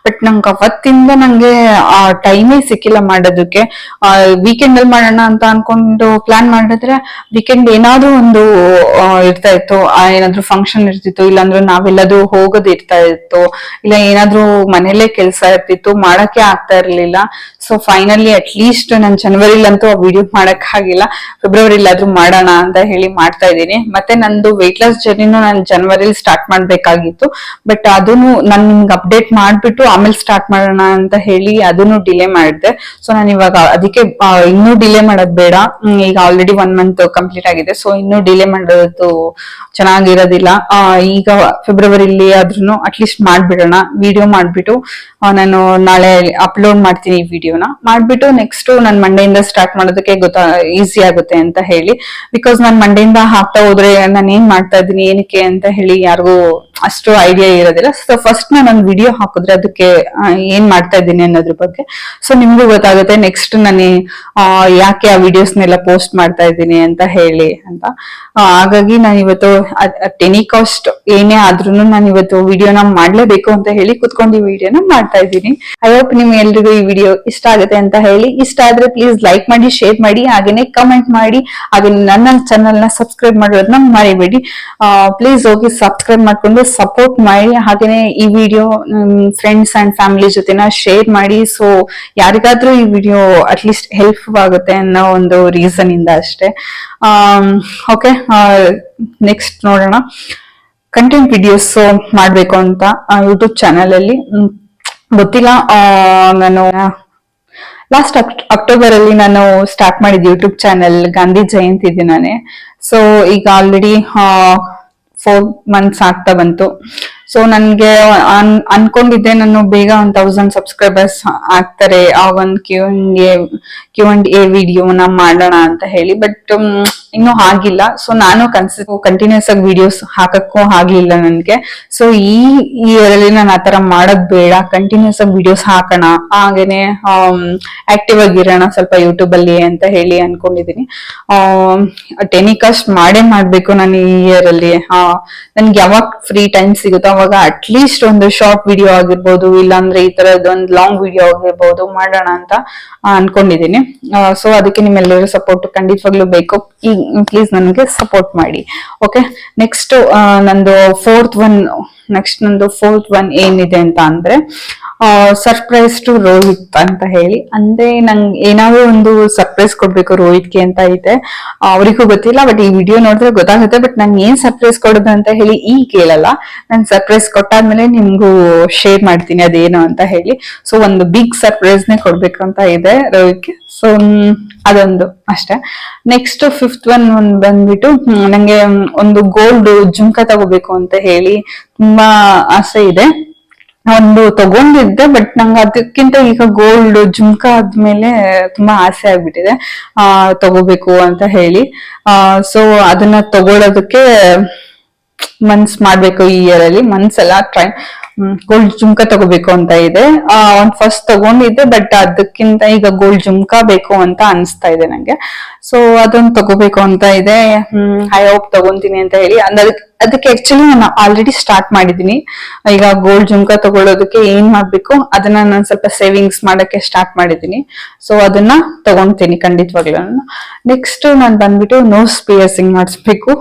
ಬಟ್ ನಂಗೆ ಅವತ್ತಿಂದ ನಂಗೆ ಟೈಮೇ ಸಿಕ್ಕಿಲ್ಲ ಮಾಡೋದಕ್ಕೆ. ವೀಕೆಂಡ್ ಅಲ್ಲಿ ಮಾಡೋಣ ಅಂತ ಅನ್ಕೊಂಡು ಪ್ಲಾನ್ ಮಾಡಿದ್ರೆ ವೀಕೆಂಡ್ ಏನಾದ್ರೂ ಒಂದು ಇರ್ತಾ ಇತ್ತು, ಏನಾದ್ರೂ ಫಂಕ್ಷನ್ ಇರ್ತಿತ್ತು, ಇಲ್ಲಾಂದ್ರೆ ನಾವೆಲ್ಲರೂ ಹೋಗೋದು ಇರ್ತಾ ಇತ್ತು, ಇಲ್ಲ ಏನಾದ್ರೂ ಮನೇಲೆ ಕೆಲಸ ಇರ್ತಿತ್ತು, ಮಾಡಕ್ಕೆ ಆಗ್ತಾ ಇರ್ಲಿಲ್ಲ. ಸೊ ಫೈನಲಿ ಅಟ್ಲೀಸ್ಟ್ ನಾನು ಜನವರಿಲಂತೂ ಆ ವಿಡಿಯೋ ಮಾಡಕ್ ಆಗಿಲ್ಲ. ಫೆಬ್ರವರಿಲಾದ್ರೂ ಮಾಡೋಣ ಅಂತ ಹೇಳಿ ಮಾಡ್ತಾ ಇದ್ದೀನಿ. ಮತ್ತೆ ನಂದು ವೆಯ್ಟ್ ಲಾಸ್ ಜರ್ನಿನೂ ನಾನು ಜನವರಿಲಿ ಸ್ಟಾರ್ಟ್ ಮಾಡ್ಬೇಕಾಗಿತ್ತು, ಬಟ್ ಅದನ್ನು ನಾನು ನಿಮ್ಗೆ ಅಪ್ಡೇಟ್ ಮಾಡ್ಬಿಟ್ಟು ಆಮೇಲೆ ಸ್ಟಾರ್ಟ್ ಮಾಡೋಣ ಅಂತ ಹೇಳಿ ಅದನ್ನು ಡಿಲೇ ಮಾಡಿದೆ. ಸೊ ನಾನು ಇವಾಗ ಅದಕ್ಕೆ ಇನ್ನೂ ಡಿಲೇ ಮಾಡೋದು ಬೇಡ. ಈಗ ಆಲ್ರೆಡಿ 1 month ಕಂಪ್ಲೀಟ್ ಆಗಿದೆ. ಸೊ ಇನ್ನೂ ಡಿಲೇ ಮಾಡೋದು ಚೆನ್ನಾಗಿರೋದಿಲ್ಲ. ಈಗ ಫೆಬ್ರವರಿಲಿ ಆದ್ರೂ ಅಟ್ಲೀಸ್ಟ್ ಮಾಡ್ಬಿಡೋಣ. ವಿಡಿಯೋ ಮಾಡ್ಬಿಟ್ಟು ನಾನು ನಾಳೆ ಅಪ್ಲೋಡ್ ಮಾಡ್ತೀನಿ ಈ ವಿಡಿಯೋನ. ಮಾಡ್ಬಿಟ್ಟು ನೆಕ್ಸ್ಟ್ ನಾನು ಮಂಡೆಯಿಂದ ಸ್ಟಾರ್ಟ್ ಮಾಡೋದಕ್ಕೆ ಈಸಿ ಆಗುತ್ತೆ ಅಂತ ಹೇಳಿ. ಬಿಕಾಸ್ ನಾನು ಮಂಡೆಯಿಂದ ಹಾಕ್ತಾ ಹೋದ್ರೆ ನಾನು ಏನ್ ಮಾಡ್ತಾ ಇದ್ದೀನಿ ಏನಕ್ಕೆ ಅಂತ ಹೇಳಿ ಯಾರಿಗೂ ಅಷ್ಟು ಐಡಿಯಾ ಇರೋದಿಲ್ಲ. ಸೊ ಫಸ್ಟ್ ನಾನು ವಿಡಿಯೋ ಹಾಕಿದ್ರೆ ಅದಕ್ಕೆ ಏನ್ ಮಾಡ್ತಾ ಇದ್ದೀನಿ ಅನ್ನೋದ್ರ ಬಗ್ಗೆ ಸೊ ನಿಮ್ಗೂ ಗೊತ್ತಾಗುತ್ತೆ. ನೆಕ್ಸ್ಟ್ ನಾನು ಯಾಕೆ ಆ ವಿಡಿಯೋಸ್ನೆಲ್ಲ ಪೋಸ್ಟ್ ಮಾಡ್ತಾ ಇದ್ದೀನಿ ಅಂತ ಹೇಳಿ ಅಂತ. ಹಾಗಾಗಿ ನಾನು ಇವತ್ತು ಟೆನಿ ಕಾಸ್ಟ್ ಏನೇ ಆದ್ರೂ ನಾನು ಇವತ್ತು ವಿಡಿಯೋನ ಮಾಡ್ಲೇಬೇಕು ಅಂತ ಹೇಳಿ ಕುತ್ಕೊಂಡು ಈ ವಿಡಿಯೋನ ಮಾಡ್ತಾ ಇದ್ದೀನಿ. ಐ ಹೋಪ್ ನಿಮ್ಗೆ ಎಲ್ರಿಗೂ ಈ ವಿಡಿಯೋ ಇಷ್ಟ ಆಗುತ್ತೆ ಅಂತ ಹೇಳಿ. ಇಷ್ಟ ಆದ್ರೆ ಪ್ಲೀಸ್ ಲೈಕ್ ಮಾಡಿ, ಶೇರ್ ಮಾಡಿ, ಹಾಗೇನೆ ಕಮೆಂಟ್ ಮಾಡಿ, ಹಾಗೆ ನನ್ನ ಚಾನಲ್ ನ ಸಬ್ಸ್ಕ್ರೈಬ್ ಮಾಡೋದನ್ನ ಮರಿಬೇಡಿ. ಪ್ಲೀಸ್ ಹೋಗಿ ಸಬ್ಸ್ಕ್ರೈಬ್ ಮಾಡ್ಕೊಂಡು ಸಪೋರ್ಟ್ ಮಾಡಿ, ಹಾಗೇನೆ ಈ ವಿಡಿಯೋ ಫ್ರೆಂಡ್ಸ್ ಅಂಡ್ ಫ್ಯಾಮಿಲಿ ಜೊತೆನ ಶೇರ್ ಮಾಡಿ. ಸೊ ಯಾರಿಗಾದ್ರೂ ಈ ವಿಡಿಯೋ ಅಟ್ಲೀಸ್ಟ್ ಹೆಲ್ಪ್ ಆಗುತ್ತೆ ಅನ್ನೋ ಒಂದು ರೀಸನ್ ಇಂದ ಅಷ್ಟೇ. ಓಕೆ, ನೆಕ್ಸ್ಟ್ ನೋಡೋಣ. ಕಂಟೆಂಟ್ ವಿಡಿಯೋಸ್ ಮಾಡ್ಬೇಕು ಅಂತ ಯೂಟ್ಯೂಬ್ ಚಾನಲ್ ಅಲ್ಲಿ ಗೊತ್ತಿಲ್ಲ. ನಾನು ಲಾಸ್ಟ್ ಅಕ್ಟೋಬರ್ ಅಲ್ಲಿ ನಾನು ಸ್ಟಾರ್ಟ್ ಮಾಡಿದ್ದೆ ಯೂಟ್ಯೂಬ್ ಚಾನೆಲ್, ಗಾಂಧಿ ಜಯಂತಿ ದಿನಾನೇ. ಸೊ ಈಗ ಆಲ್ರೆಡಿ 4 months ಆಗ್ತಾ ಬಂತು. ಸೊ ನನ್ಗೆ ಅನ್ಕೊಂಡಿದ್ದೆ ನಾನು ಬೇಗ 1000 ಸಬ್ಸ್ಕ್ರೈಬರ್ಸ್ ಆಗ್ತಾರೆ, ಆ ಒಂದು Q&A ವಿಡಿಯೋನ ಮಾಡೋಣ ಅಂತ ಹೇಳಿ. ಬಟ್ ಇನ್ನೂ ಆಗಿಲ್ಲ. ಸೊ ನಾನು ಕಂಟಿನ್ಯೂಸ್ ಆಗಿ ವಿಡಿಯೋಸ್ ಹಾಕಕ್ಕೂ ಆಗ್ಲಿಲ್ಲ ನನ್ಗೆ. ಸೊ ಈ ಇಯರ್ ಅಲ್ಲಿ ನಾನು ಆತರ ಮಾಡೋದ್ ಬೇಡ, ಕಂಟಿನ್ಯೂಸ್ ಆಗಿ ವಿಡಿಯೋಸ್ ಹಾಕೋಣ, ಹಾಗೇನೆ ಆಕ್ಟಿವ್ ಆಗಿರೋಣ ಸ್ವಲ್ಪ ಯೂಟ್ಯೂಬ್ ಅಲ್ಲಿ ಅಂತ ಹೇಳಿ ಅನ್ಕೊಂಡಿದೀನಿ. ಟೆಲಿಕಾಸ್ಟ್ ಮಾಡ್ಬೇಕು ನಾನು ಈ ಇಯರ್ ಅಲ್ಲಿ. ನನ್ಗೆ ಯಾವಾಗ ಫ್ರೀ ಟೈಮ್ ಸಿಗುತ್ತೋ ಅವಾಗ ಅಟ್ಲೀಸ್ಟ್ ಒಂದು ಶಾರ್ಟ್ ವಿಡಿಯೋ ಆಗಿರ್ಬೋದು, ಇಲ್ಲಾಂದ್ರೆ ಈ ತರದ್ ಒಂದು ಲಾಂಗ್ ವಿಡಿಯೋ ಆಗಿರ್ಬೋದು ಮಾಡೋಣ ಅಂತ ಅನ್ಕೊಂಡಿದೀನಿ. ಸೊ ಅದಕ್ಕೆ ನಿಮ್ಮೆಲ್ಲರೂ ಸಪೋರ್ಟ್ ಖಂಡಿತವಾಗ್ಲೂ ಬೇಕು. ಪ್ಲೀಸ್ ನನಗೆ ಸಪೋರ್ಟ್ ಮಾಡಿ. ಓಕೆ, ನೆಕ್ಸ್ಟ್ ನಂದು ಫೋರ್ತ್ ಒನ್ ಏನಿದೆ ಅಂತ ಅಂದ್ರೆ ಸರ್ಪ್ರೈಸ್ ಟು ರೋಹಿತ್ ಅಂತ ಹೇಳಿ. ಅಂದ್ರೆ ನಂಗೆ ಏನಾದ್ರು ಒಂದು ಸರ್ಪ್ರೈಸ್ ಕೊಡ್ಬೇಕು ರೋಹಿತ್ಗೆ ಅಂತ ಇದೆ. ಅವರಿಗೂ ಗೊತ್ತಿಲ್ಲ, ಬಟ್ ಈ ವಿಡಿಯೋ ನೋಡಿದ್ರೆ ಗೊತ್ತಾಗುತ್ತೆ. ಬಟ್ ನಂಗೆ ಏನ್ ಸರ್ಪ್ರೈಸ್ ಕೊಡೋದು ಅಂತ ಹೇಳಿ ಈಗ ಕೇಳಲ್ಲ, ನಾನು ಸರ್ಪ್ರೈಸ್ ಕೊಟ್ಟಾದ್ಮೇಲೆ ನಿಮ್ಗೂ ಶೇರ್ ಮಾಡ್ತೀನಿ ಅದೇನು ಅಂತ ಹೇಳಿ. ಸೊ ಒಂದು ಬಿಗ್ ಸರ್ಪ್ರೈಸ್ ನೇ ಕೊಡ್ಬೇಕಂತ ಇದೆ ರೋಹಿತ್ಗೆ. ಸೊ ಅದೊಂದು ಅಷ್ಟೇ. ನೆಕ್ಸ್ಟ್ ಫಿಫ್ತ್ ಒನ್ ಬಂದ್ಬಿಟ್ಟು ನಂಗೆ ಒಂದು ಗೋಲ್ಡ್ ಜುಮ್ಕಾ ತಗೋಬೇಕು ಅಂತ ಹೇಳಿ ತುಂಬಾ ಆಸೆ ಇದೆ. ಒಂದು ತಗೊಂಡಿದ್ದೆ, ಬಟ್ ನಂಗೆ ಅದಕ್ಕಿಂತ ಈಗ ಗೋಲ್ಡ್ ಜುಮ್ಕಾ ಆದ್ಮೇಲೆ ತುಂಬಾ ಆಸೆ ಆಗ್ಬಿಟ್ಟಿದೆ ತಗೋಬೇಕು ಅಂತ ಹೇಳಿ. ಸೊ ಅದನ್ನ ತಗೊಳೋದಕ್ಕೆ ಮನ್ಸ್ ಮಾಡ್ಬೇಕು ಈ ಇಯರ್ ಅಲ್ಲಿ. ಮನ್ಸೆಲ್ಲ ಗೋಲ್ಡ್ ಜುಮ್ಕಾ ತಗೋಬೇಕು ಅಂತ ಇದೆ. ಫಸ್ಟ್ ತಗೊಂಡಿದ್ದೆ, ಬಟ್ ಅದಕ್ಕಿಂತ ಈಗ ಗೋಲ್ಡ್ ಜುಮ್ಕಾ ಬೇಕು ಅಂತ ಅನ್ಸ್ತಾ ಇದೆ ನಂಗೆ. ಸೊ ಅದನ್ನ ತಗೋಬೇಕು ಅಂತ ಇದೆ. ಐ ಹೋಪ್ ತಗೊಂತೀನಿ ಅಂತ ಹೇಳಿ. ಅದಕ್ಕೆ ಆಕ್ಚುಲಿ ನಾನು ಆಲ್ರೆಡಿ ಸ್ಟಾರ್ಟ್ ಮಾಡಿದೀನಿ. ಈಗ ಗೋಲ್ಡ್ ಜುಮ್ಕಾ ತಗೊಳ್ಳೋದಕ್ಕೆ ಏನ್ ಮಾಡ್ಬೇಕು ಅದನ್ನ ನಾನು ಸ್ವಲ್ಪ ಸೇವಿಂಗ್ಸ್ ಮಾಡಕ್ಕೆ ಸ್ಟಾರ್ಟ್ ಮಾಡಿದೀನಿ. ಸೊ ಅದನ್ನ ತಗೊಂತೀನಿ ಖಂಡಿತವಾಗ್ಲೂ. ನೆಕ್ಸ್ಟ್ ನಾನು ಬಂದ್ಬಿಟ್ಟು ನೋಸ್ ಪಿಯರ್ಸಿಂಗ್ ಮಾಡಿಸ್ಬೇಕು.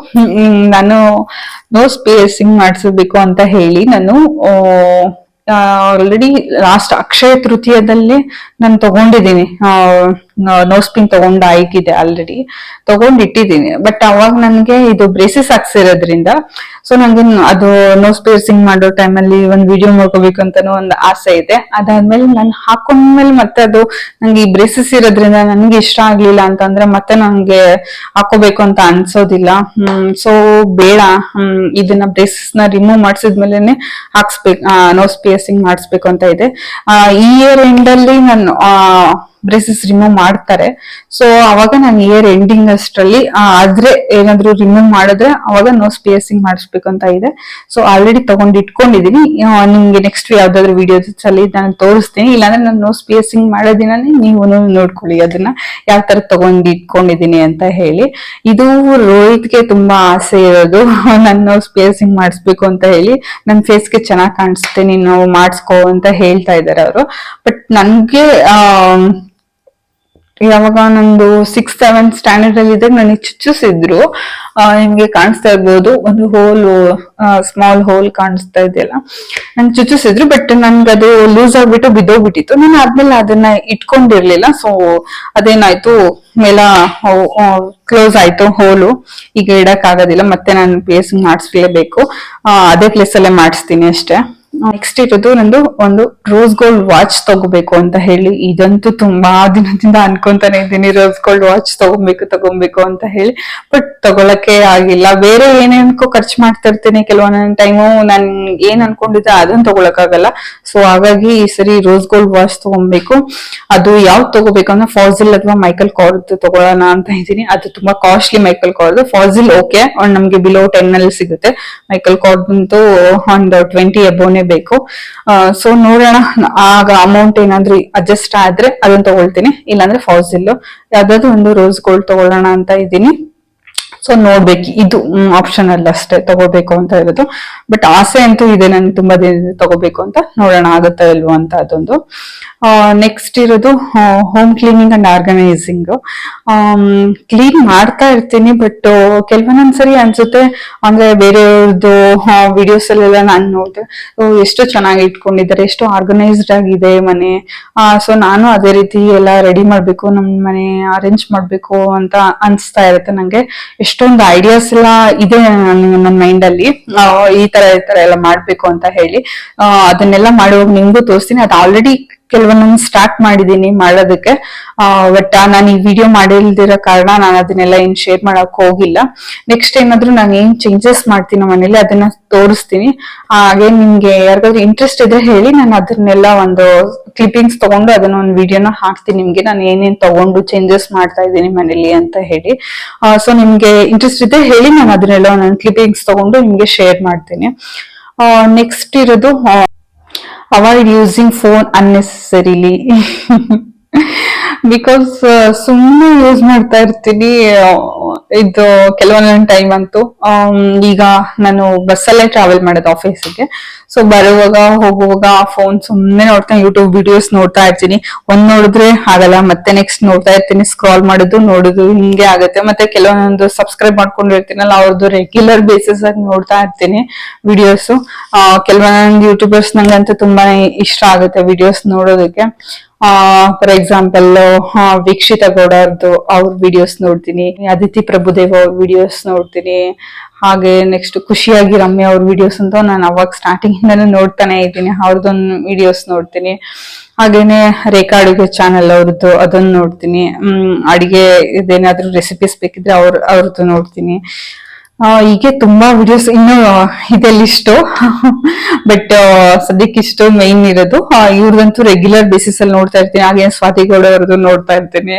ನಾನು ನೋಸ್ ಪಿಯರ್ಸಿಂಗ್ ಮಾಡಿಸ್ಬೇಕು ಅಂತ ಹೇಳಿ ನಾನು ಆಲ್ರೆಡಿ ಲಾಸ್ಟ್ ಅಕ್ಷಯ ತೃತೀಯದಲ್ಲಿ ನಾನು ತಗೊಂಡಿದ್ದೀನಿ. ನೋಸ್ ಪಿನ್ ತಗೊಂಡಾಗಿದೆ, ಆಲ್ರೆಡಿ ತಗೊಂಡಿಟ್ಟಿದ್ದೀನಿ. ಬಟ್ ಅವಾಗ ನನ್ಗೆ ಇದು ಬ್ರೇಸಸ್ ಹಾಕ್ಸಿರೋದ್ರಿಂದ ಸೊ ನಂಗೆ ಅದು ನೋಸ್ ಪಿಯರ್ಸಿಂಗ್ ಮಾಡೋ ಟೈಮಲ್ಲಿ ಒಂದು ವಿಡಿಯೋ ಮಾಡ್ಕೋಬೇಕು ಅಂತಾನು ಒಂದು ಆಸೆ ಇದೆ. ಅದಾದ್ಮೇಲೆ ನಾನು ಹಾಕೊಂಡ್ಮೇಲೆ ಮತ್ತೆ ಅದು ನಂಗೆ ಈ ಬ್ರೇಸಸ್ ಇರೋದ್ರಿಂದ ನನ್ಗೆ ಇಷ್ಟ ಆಗ್ಲಿಲ್ಲ ಅಂತಂದ್ರೆ ಮತ್ತೆ ನಂಗೆ ಹಾಕೋಬೇಕು ಅಂತ ಅನ್ಸೋದಿಲ್ಲ. ಸೊ ಬೇಡ, ಇದನ್ನ ಬ್ರೇಸಸ್ ನ ರಿಮೂವ್ ಮಾಡಿಸಿದ್ಮೇಲೆ ಹಾಕ್ಸ್ಬೇಕು, ನೋಸ್ ಪಿಯರ್ಸಿಂಗ್ ಮಾಡಿಸ್ಬೇಕು ಅಂತ ಇದೆ. ಈ ಇಯರ್ ಎಂಡ್ ಅಲ್ಲಿ ನಾನು ಬ್ರೇಸಸ್ ರಿಮೂವ್ ಮಾಡ್ತಾರೆ. ಸೊ ಅವಾಗ ನಾನು ಇಯರ್ ಎಂಡಿಂಗ್ ಅಷ್ಟರಲ್ಲಿ ಆದ್ರೆ ಏನಾದ್ರು ರಿಮೂವ್ ಮಾಡಿದ್ರೆ ಅವಾಗ ನೋಸ್ ಪಿಯರ್ಸಿಂಗ್ ಮಾಡಿಸ್ಬೇಕು ಅಂತ ಇದೆ. ಸೊ ಆಲ್ರೆಡಿ ತಗೊಂಡು ಇಟ್ಕೊಂಡಿದೀನಿ. ನಿಮ್ಗೆ ನೆಕ್ಸ್ಟ್ ಯಾವ್ದಾದ್ರು ವಿಡಿಯೋಸ್ ಅಲ್ಲಿ ನಾನು ತೋರಿಸ್ತೀನಿ. ಇಲ್ಲಾಂದ್ರೆ ನಾನು ನೋಸ್ ಪಿಯರ್ಸಿಂಗ್ ಮಾಡೋ ದಿನಾನೇ ನೀವು ನೋಡ್ಕೊಳ್ಳಿ ಅದನ್ನ ಯಾವ ತರ ತಗೊಂಡು ಇಟ್ಕೊಂಡಿದೀನಿ ಅಂತ ಹೇಳಿ. ಇದು ರೋಹಿತ್ಗೆ ತುಂಬಾ ಆಸೆ ಇರೋದು, ನನ್ನ ನೋಸ್ ಪಿಯರ್ಸಿಂಗ್ ಮಾಡಿಸ್ಬೇಕು ಅಂತ ಹೇಳಿ. ನನ್ನ ಫೇಸ್ಗೆ ಚೆನ್ನಾಗಿ ಕಾಣಿಸುತ್ತೆ, ನೀನು ಮಾಡಿಸ್ಕೋ ಅಂತ ಹೇಳ್ತಾ ಇದಾರೆ ಅವರು. ಬಟ್ ನನ್ಗೆ ಯಾವಾಗ ನಂದು 6th 7th ಸ್ಟ್ಯಾಂಡರ್ಡ್ ಅಲ್ಲಿ ಇದ್ದಾಗ ನನಗೆ ಚುಚ್ಚಿಸಿದ್ರು. ನಿಮ್ಗೆ ಕಾಣಿಸ್ತಾ ಇರ್ಬೋದು, ಒಂದು ಸ್ಮಾಲ್ ಹೋಲ್ ಕಾಣಿಸ್ತಾ ಇದೆಯಲ್ಲ, ನಂಗೆ ಚುಚ್ಚಿಸಿದ್ರು. ಬಟ್ ನನ್ಗೆ ಅದು ಲೂಸ್ ಆಗ್ಬಿಟ್ಟು ಬಿದ್ದೋಗ್ಬಿಟ್ಟಿತ್ತು. ನಾನು ಆದ್ಮೇಲೆ ಅದನ್ನ ಇಟ್ಕೊಂಡಿರ್ಲಿಲ್ಲ. ಸೊ ಅದೇನಾಯ್ತು, ಮೇಲ ಕ್ಲೋಸ್ ಆಯ್ತು ಹೋಲು. ಈಗ ಇಡಕ್ ಆಗೋದಿಲ್ಲ, ಮತ್ತೆ ನಾನು ಪಿಯರ್ಸಿಂಗ್ ಮಾಡಿಸ್ಲೇಬೇಕು. ಅದೇ ಪ್ಲೇಸ್ ಅಲ್ಲೇ ಮಾಡಿಸ್ತೀನಿ ಅಷ್ಟೇ. ನೆಕ್ಸ್ಟ್ ಇರೋದು ನಂದು ಒಂದು ರೋಸ್ ಗೋಲ್ಡ್ ವಾಚ್ ತಗೋಬೇಕು ಅಂತ ಹೇಳಿ. ಇದಂತೂ ತುಂಬಾ ದಿನದಿಂದ ಅನ್ಕೊಂತಾನೆ ಇದ್ದೀನಿ, ರೋಸ್ ಗೋಲ್ಡ್ ವಾಚ್ ತಗೊಬೇಕು ಅಂತ ಹೇಳಿ. ಬಟ್ ತಗೊಳಕ್ಕೆ ಆಗಿಲ್ಲ. ಬೇರೆ ಏನೇನಕ್ಕೂ ಖರ್ಚು ಮಾಡ್ತಾ ಇರ್ತೀನಿ ಕೆಲವೊಂದೊಂದು ಟೈಮು. ನಾನು ಏನ್ ಅನ್ಕೊಂಡಿದ್ದೆ ಅದನ್ನ ತಗೊಳಕ್ ಆಗಲ್ಲ. ಸೊ ಹಾಗಾಗಿ ಈ ಸರಿ ರೋಸ್ ಗೋಲ್ಡ್ ವಾಚ್ ತಗೊಬೇಕು. ಅದು ಯಾವ್ದು ತಗೋಬೇಕು ಅಂದ್ರೆ ಫಾಸಿಲ್ ಅಥವಾ ಮೈಕಲ್ ಕಾರ್ದು ತಗೊಳ್ಳೋಣ ಅಂತ ಇದ್ದೀನಿ. ಅದು ತುಂಬಾ ಕಾಸ್ಟ್ಲಿ ಮೈಕಲ್ ಕಾರ್ದು. ಫಾಸಿಲ್ ಓಕೆ, ನಮ್ಗೆ ಬಿಲೋ 10 ಅಲ್ಲಿ ಸಿಗುತ್ತೆ. ಮೈಕಲ್ ಕಾರ್ಡ್ ಅಂತೂ ಒಂದು 20 ಅಬೋನೆ ಬೇಕು. ಸೊ ನೋಡೋಣ, ಆಗ ಅಮೌಂಟ್ ಏನಾದ್ರೂ ಅಡ್ಜಸ್ಟ್ ಆದ್ರೆ ಅದನ್ನ ತಗೊಳ್ತೀನಿ. ಇಲ್ಲಾಂದ್ರೆ ಫಾಸಿಲ್ ಯಾವ್ದಾದ್ರು ಒಂದು ರೋಸ್ ಗೋಲ್ಡ್ ತಗೊಳ್ಳೋಣ ಅಂತ ಇದ್ದೀನಿ. ಸೊ ನೋಡ್ಬೇಕು, ಇದು ಆಪ್ಷನ್ ಅಲ್ಲ ಅಷ್ಟೇ ತಗೋಬೇಕು ಅಂತ ಇರೋದು. ಬಟ್ ಆಸೆ ಅಂತೂ ಇದೆ ನನ್ಗೆ ತುಂಬಾ ದಿನ ತಗೋಬೇಕು ಅಂತ. ನೋಡೋಣ ಆಗುತ್ತಾ ಇಲ್ವೋ ಅಂತ ಅದೊಂದು. ನೆಕ್ಸ್ಟ್ ಇರೋದು home cleaning and organizing. Clean ಮಾಡ್ತಾ ಇರ್ತೀನಿ, ಬಟ್ ಕೆಲವೊಂದೊಂದ್ಸರಿ ಅನ್ಸುತ್ತೆ ಅಂದ್ರೆ ಬೇರೆಯವ್ರದ್ದು ವಿಡಿಯೋಸ್ ಅಲ್ಲೆಲ್ಲ ನಾನು ನೋಡಿದೆ, ಎಷ್ಟು ಚೆನ್ನಾಗಿ ಇಟ್ಕೊಂಡಿದ್ದಾರೆ, ಎಷ್ಟು ಆರ್ಗನೈಸ್ಡ್ ಆಗಿದೆ ಮನೆ. ಸೊ ನಾನು ಅದೇ ರೀತಿ ಎಲ್ಲ ರೆಡಿ ಮಾಡ್ಬೇಕು, ನಮ್ ಮನೆ ಅರೇಂಜ್ ಮಾಡ್ಬೇಕು ಅಂತ ಅನ್ಸ್ತಾ ಇರುತ್ತೆ ನಂಗೆ. ಎಷ್ಟೊಂದು ಐಡಿಯಾಸ್ ಎಲ್ಲ ಇದೆ ನನ್ನ ಮೈಂಡ್ ಅಲ್ಲಿ, ಈ ತರ ಎಲ್ಲ ಮಾಡ್ಬೇಕು ಅಂತ ಹೇಳಿ. ಅದನ್ನೆಲ್ಲ ಮಾಡುವಾಗ ನಿಮ್ಗೂ ತೋರಿಸ್ತೀನಿ. ಅದು ಆಲ್ರೆಡಿ ಕೆಲವೊಂದೊಂದು ಸ್ಟಾರ್ಟ್ ಮಾಡಿದೀನಿ ಮಾಡೋದಕ್ಕೆ. ಬಟ್ ನಾನು ಈ ವಿಡಿಯೋ ಮಾಡಿಲ್ದಿರೋ ಕಾರಣ ನಾನು ಅದನ್ನೆಲ್ಲ ಏನ್ ಶೇರ್ ಮಾಡಕ್ ಹೋಗಿಲ್ಲ. ನೆಕ್ಸ್ಟ್ ಏನಾದ್ರು ನಾನು ಏನ್ ಚೇಂಜಸ್ ಮಾಡ್ತೀನಿ ಮನೇಲಿ ಅದನ್ನ ತೋರಿಸ್ತೀನಿ. ಹಾಗೆ ನಿಮ್ಗೆ ಯಾರಿಗಾದ್ರೂ ಇಂಟ್ರೆಸ್ಟ್ ಇದ್ರೆ ಹೇಳಿ, ನಾನು ಅದನ್ನೆಲ್ಲ ಒಂದು ಕ್ಲಿಪ್ಪಿಂಗ್ಸ್ ತಗೊಂಡು ಅದನ್ನ ಒಂದು ವಿಡಿಯೋನ ಹಾಕ್ತೀನಿ ನಿಮ್ಗೆ, ನಾನು ಏನೇನ್ ತಗೊಂಡು ಚೇಂಜಸ್ ಮಾಡ್ತಾ ಇದ್ದೀನಿ ಮನೇಲಿ ಅಂತ ಹೇಳಿ. ಸೊ ನಿಮ್ಗೆ ಇಂಟ್ರೆಸ್ಟ್ ಇದ್ರೆ ಹೇಳಿ, ನಾನು ಅದನ್ನೆಲ್ಲ ಒಂದೊಂದು ಕ್ಲಿಪ್ಪಿಂಗ್ಸ್ ತಗೊಂಡು ನಿಮ್ಗೆ ಶೇರ್ ಮಾಡ್ತೀನಿ. ನೆಕ್ಸ್ಟ್ ಇರೋದು ಅವಾಯ್ಡ್ ಯೂಸಿಂಗ್ ಫೋನ್ ಅನ್ನೆಸರಿಲಿ. ಬಿಕಾಸ್ ಸುಮ್ಮನೆ ಯೂಸ್ ಮಾಡ್ತಾ ಇರ್ತೀನಿ ಇದು ಕೆಲವೊಂದೊಂದು ಟೈಮ್ ಅಂತೂ. ಈಗ ನಾನು ಬಸ್ಸಲ್ಲೇ ಟ್ರಾವೆಲ್ ಮಾಡೋದು ಆಫೀಸಿಗೆ. ಸೊ ಬರುವಾಗ ಹೋಗುವಾಗ ಫೋನ್ ಸುಮ್ಮನೆ ನೋಡ್ತಾ ಯೂಟ್ಯೂಬ್ ವಿಡಿಯೋಸ್ ನೋಡ್ತಾ ಇರ್ತೀನಿ. ಒಂದ್ ನೋಡಿದ್ರೆ ಆಗಲ್ಲ, ಮತ್ತೆ ನೆಕ್ಸ್ಟ್ ನೋಡ್ತಾ ಇರ್ತೀನಿ, ಸ್ಕ್ರಾಲ್ ಮಾಡೋದು ನೋಡುದು ಹಿಂಗೆ ಆಗುತ್ತೆ. ಮತ್ತೆ ಕೆಲವೊಂದೊಂದು ಸಬ್ಸ್ಕ್ರೈಬ್ ಮಾಡ್ಕೊಂಡಿರ್ತೀನಲ್ಲ, ಅವ್ರದ್ದು ರೆಗ್ಯುಲರ್ ಬೇಸಿಸ್ ಆಗಿ ನೋಡ್ತಾ ಇರ್ತೀನಿ ವಿಡಿಯೋಸ್. ಕೆಲವೊಂದೊಂದು ಯೂಟ್ಯೂಬರ್ಸ್ ನಂಗಂತೂ ತುಂಬಾನೇ ಇಷ್ಟ ಆಗುತ್ತೆ ವಿಡಿಯೋಸ್ ನೋಡೋದಕ್ಕೆ. ಫಾರ್ ಎಕ್ಸಾಂಪಲ್ ವೀಕ್ಷಿತ ಗೌಡ ಅವ್ರ ವಿಡಿಯೋಸ್ ನೋಡ್ತೀನಿ, ಅದಿತಿ ಪ್ರಭುದೇವ್ ಅವ್ರ ವಿಡಿಯೋಸ್ ನೋಡ್ತೀನಿ. ಹಾಗೆ ನೆಕ್ಸ್ಟ್ ಖುಷಿಯಾಗಿ ರಮ್ಯಾ ಅವ್ರ ವಿಡಿಯೋಸ್ ಅಂತ ನಾನು ಅವಾಗ ಸ್ಟಾರ್ಟಿಂಗ್ ಇಂದಾನು ನೋಡ್ತಾನೆ ಇದ್ದೀನಿ, ಅವ್ರದ್ದೊಂದು ವಿಡಿಯೋಸ್ ನೋಡ್ತೀನಿ. ಹಾಗೇನೆ ರೇಖಾ ಅಡುಗೆ ಚಾನೆಲ್ ಅವ್ರದ್ದು ಅದನ್ನ ನೋಡ್ತೀನಿ. ಅಡಿಗೆ ಇದೇನಾದ್ರೂ ರೆಸಿಪೀಸ್ ಬೇಕಿದ್ರೆ ಅವ್ರದ್ದು ನೋಡ್ತೀನಿ. ಹೀಗೆ ತುಂಬಾ ವಿಡಿಯೋಸ್ ಇನ್ನೂ ಇದೆ ಲಿಸ್ಟು. ಬಟ್ ಸದ್ಯಕ್ಕೆ ಇಷ್ಟು ಮೈನ್ ಇರೋದು. ಇವ್ರದಂತೂ ರೆಗ್ಯುಲರ್ ಬೇಸಿಸ್ ಅಲ್ಲಿ ನೋಡ್ತಾ ಇರ್ತೀನಿ. ಹಾಗೆ ಸ್ವಾತಿ ಗೌಡ ಅವ್ರದ್ದು ನೋಡ್ತಾ ಇರ್ತೀನಿ.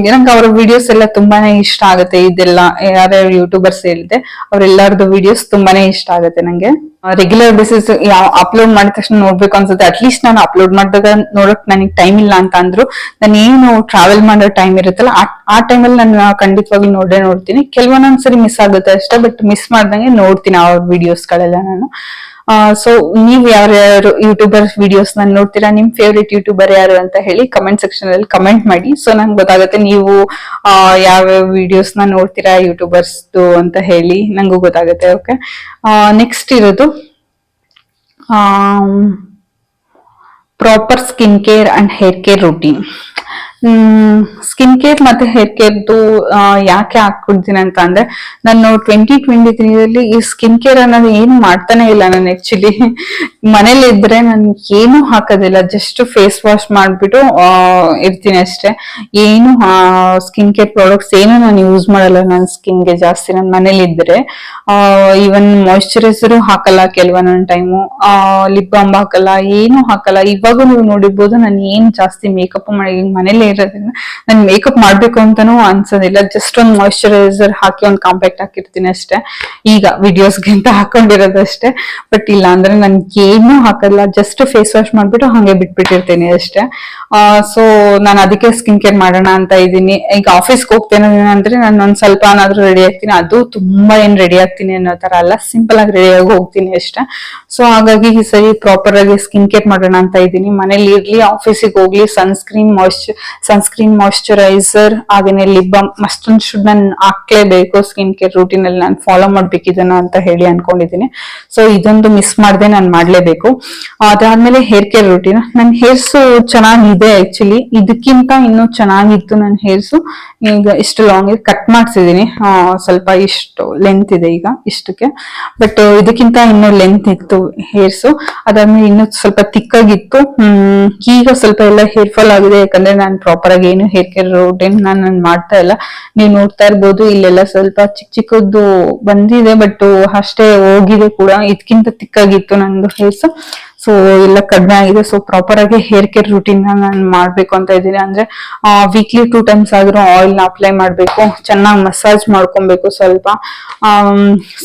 ನಂಗೆ ಅವ್ರ ವಿಡಿಯೋಸ್ ಎಲ್ಲ ತುಂಬಾನೇ ಇಷ್ಟ ಆಗುತ್ತೆ. ಇದೆಲ್ಲ ಯಾರ್ಯಾರು ಯೂಟ್ಯೂಬರ್ಸ್ ಹೇಳಿದೆ ಅವ್ರೆಲ್ಲಾರ್ದು ವಿಡಿಯೋಸ್ ತುಂಬಾನೇ ಇಷ್ಟ ಆಗುತ್ತೆ ನಂಗೆ. ರೆಗ್ಯುಲರ್ ಬೇಸಿಸ್ ಅಪ್ಲೋಡ್ ಮಾಡಿದ ತಕ್ಷಣ ನೋಡ್ಬೇಕು ಅನ್ಸುತ್ತೆ. ಅಟ್ಲೀಸ್ಟ್ ನಾನು ಅಪ್ಲೋಡ್ ಮಾಡಿದಾಗ ನೋಡಕ್ ನನಗೆ ಟೈಮ್ ಇಲ್ಲ ಅಂತ ಅಂದ್ರು, ನಾನು ಏನು ಟ್ರಾವೆಲ್ ಮಾಡೋ ಟೈಮ್ ಇರುತ್ತಲ್ಲ ಆ ಟೈಮಲ್ಲಿ ನಾನು ಖಂಡಿತವಾಗ್ಲೂ ನೋಡ್ತೀನಿ. ಕೆಲವೊಂದೊಂದ್ಸರಿ ಮಿಸ್ ಆಗುತ್ತೆ ಅಷ್ಟೇ, ಬಟ್ ಮಿಸ್ ಮಾಡ್ದಂಗೆ ನೋಡ್ತೀನಿ ಅವ್ರ ವಿಡಿಯೋಸ್ ಗಳೆಲ್ಲ ನಾನು. ಸೊ ನೀವ್ ಯಾರ್ಯಾರು ಯೂಟ್ಯೂಬರ್ ವಿಡಿಯೋಸ್ ನಾನು ನೋಡ್ತೀರಾ, ನಿಮ್ ಫೇವ್ರೆಟ್ ಯೂಟ್ಯೂಬರ್ ಯಾರು ಅಂತ ಹೇಳಿ ಕಮೆಂಟ್ ಸೆಕ್ಷನ್ ಅಲ್ಲಿ ಕಮೆಂಟ್ ಮಾಡಿ. ಸೊ ನಂಗೆ ಗೊತ್ತಾಗುತ್ತೆ ನೀವು ಯಾವ್ಯಾವ ವಿಡಿಯೋಸ್ ನ ನೋಡ್ತೀರಾ ಯೂಟ್ಯೂಬರ್ಸ್ ಅಂತ ಹೇಳಿ, ನಂಗೂ ಗೊತ್ತಾಗುತ್ತೆ. ಓಕೆ, ನೆಕ್ಸ್ಟ್ ಇರೋದು proper skin care and hair care routine. Skin care ಮತ್ತೆ ಹೇರ್ ಕೇರ್ದು ಯಾಕೆ ಹಾಕೊಡ್ತೀನಿ ಅಂತ ಅಂದ್ರೆ, ನಾನು 2023 ಈ ಸ್ಕಿನ್ ಕೇರ್ ಅನ್ನೋದು ಏನು ಮಾಡ್ತಾನೆ ಇಲ್ಲ. ನಾನು ಆಕ್ಚುಲಿ ಮನೇಲಿ ಇದ್ರೆ ನಾನು ಏನು ಹಾಕೋದಿಲ್ಲ, ಜಸ್ಟ್ ಫೇಸ್ ವಾಶ್ ಮಾಡ್ಬಿಟ್ಟು ಇರ್ತೀನಿ ಅಷ್ಟೇ. ಏನು ಸ್ಕಿನ್ ಕೇರ್ ಪ್ರಾಡಕ್ಟ್ಸ್ ಏನು ನಾನು ಯೂಸ್ ಮಾಡಲ್ಲ ನನ್ನ ಸ್ಕಿನ್ಗೆ ಜಾಸ್ತಿ. ನನ್ನ ಮನೇಲಿ ಇದ್ರೆ ಈವನ್ ಮಾಯಿಶ್ಚರೈಸರ್ ಹಾಕಲ್ಲ ಕೆಲವೊಂದೊಂದು ಟೈಮು, ಲಿಪ್ ಬಾಮ್ ಹಾಕಲ್ಲ, ಏನು ಹಾಕಲ್ಲ. ಇವಾಗೂ ನೀವು ನೋಡಿರ್ಬೋದು ನಾನು ಏನ್ ಜಾಸ್ತಿ ಮೇಕಪ್ ಮಾಡಿ ಮನೇಲಿ ಇರೋದ್ರಿಂದ ನನ್ ಮೇಕಪ್ ಮಾಡ್ಬೇಕು ಅಂತಾನೂ ಅನ್ಸೋದಿಲ್ಲ. ಜಸ್ಟ್ ಒಂದು ಮಾಯಿಶ್ಚರೈಸರ್ ಹಾಕಿ ಒಂದು ಕಾಂಪ್ಯಾಕ್ಟ್ ಹಾಕಿರ್ತೀನಿ ಅಷ್ಟೇ. ಈಗ ವಿಡಿಯೋಸ್ಗೆ ಅಂತ ಹಾಕೊಂಡಿರೋದಷ್ಟೇ. ಬಟ್ ಇಲ್ಲ ಅಂದ್ರೆ ನನ್ಗೆ ಏನು ಹಾಕಲ್ಲ, ಜಸ್ಟ್ ಫೇಸ್ ವಾಶ್ ಮಾಡ್ಬಿಟ್ಟು ಹಂಗೆ ಬಿಟ್ಬಿಟ್ಟಿರ್ತೀನಿ ಅಷ್ಟೇ. ಸೊ ನಾನು ಅದಕ್ಕೆ ಸ್ಕಿನ್ ಕೇರ್ ಮಾಡೋಣ ಅಂತ ಇದ್ದೀನಿ. ಈಗ ಆಫೀಸ್ಗೆ ಹೋಗ್ತೇನೆ ಅಂದ್ರೆ ನಾನು ಒಂದ್ ಸ್ವಲ್ಪ ಏನಾದ್ರೂ ರೆಡಿ ಆಗ್ತೀನಿ, ಅದು ತುಂಬಾ ಏನ್ ರೆಡಿ ಆಗ್ತೀನಿ ಅನ್ನೋ ತರ ಅಲ್ಲ, ಸಿಂಪಲ್ ಆಗಿ ರೆಡಿ ಆಗಿ ಹೋಗ್ತೀನಿ ಅಷ್ಟೇ. ಸೊ ಹಾಗಾಗಿ ಈ ಸರಿ ಪ್ರಾಪರ್ ಆಗಿ ಸ್ಕಿನ್ ಕೇರ್ ಮಾಡೋಣ ಅಂತ ಇದ್ದೀನಿ. ಮನೇಲಿ ಇರ್ಲಿ ಆಫೀಸಿಗೆ ಹೋಗ್ಲಿ ಸನ್ಸ್ಕ್ರೀನ್ ಮಾಯಿಶ್ಚರೈಸರ್ ಹಾಗೇನೆ lip balm must and should ನಾನು ಹಾಕ್ಲೇಬೇಕು. ಸ್ಕಿನ್ ಕೇರ್ ರೂಟೀನ್ ಅಲ್ಲಿ ನಾನು ಫಾಲೋ ಮಾಡ್ಬೇಕಿದನ್ನ ಅಂತ ಹೇಳಿ ಅನ್ಕೊಂಡಿದ್ದೀನಿ. ಸೊ ಇದೊಂದು ಮಿಸ್ ಮಾಡದೆ ನಾನು ಮಾಡ್ಲೇಬೇಕು. ಅದಾದ್ಮೇಲೆ ಹೇರ್ ಕೇರ್ ರೂಟೀನ್. ನನ್ನ ಹೇರ್ಸ್ ಚೆನ್ನಾಗಿದೆ ಆಕ್ಚುಲಿ, ಇದಕ್ಕಿಂತ ಇನ್ನೂ ಚೆನ್ನಾಗಿತ್ತು ನನ್ನ ಹೇರ್ಸು. ಈಗ ಇಷ್ಟು ಲಾಂಗ್ ಕಟ್ ಮಾಡ್ಸಿದೀನಿ, ಸ್ವಲ್ಪ ಇಷ್ಟು ಲೆಂತ್ ಇದೆ ಈಗ ಇಷ್ಟಕ್ಕೆ. ಬಟ್ ಇದಕ್ಕಿಂತ ಇನ್ನೂ ಲೆಂತ್ ಇತ್ತು ಹೇರ್ಸು. ಅದಾದ್ಮೇಲೆ ಇನ್ನೂ ಸ್ವಲ್ಪ ತಿಕ್ಕಾಗಿತ್ತು. ಈಗ ಸ್ವಲ್ಪ ಎಲ್ಲ ಹೇರ್ ಫಾಲ್ ಆಗಿದೆ, ಯಾಕಂದ್ರೆ ನಾನು ಪ್ರಾಪರ್ ಆಗಿ ಏನು ಹೇರ್ ಕೇರ್ ರೂಟೀನ್ ನಾನು ಮಾಡ್ತಾ ಇಲ್ಲ. ನೀವು ನೋಡ್ತಾ ಇರ್ಬೋದು ಇಲ್ಲೆಲ್ಲ ಸ್ವಲ್ಪ ಚಿಕ್ಕದ್ದು ಬಂದಿದೆ, ಬಟ್ ಅಷ್ಟೇ ಹೋಗಿದೆ ಕೂಡ. ಇದಕ್ಕಿಂತ ತಿಕ್ಕಾಗಿತ್ತು ನಂದು ಹೇರ್ಸ್. ಸೊ ಎಲ್ಲ ಕಡಿಮೆ ಆಗಿದೆ. ಸೊ ಪ್ರಾಪರ್ ಆಗಿ ಹೇರ್ ಕೇರ್ ರೂಟೀನ್ ನಾನು ಮಾಡ್ಬೇಕು ಅಂತ ಇದ್ದೀನಿ. ಅಂದ್ರೆ ವೀಕ್ಲಿ 2 times ಆದ್ರೂ ಆಯಿಲ್ ನ ಅಪ್ಲೈ ಮಾಡ್ಬೇಕು, ಚೆನ್ನಾಗಿ ಮಸಾಜ್ ಮಾಡ್ಕೊಬೇಕು,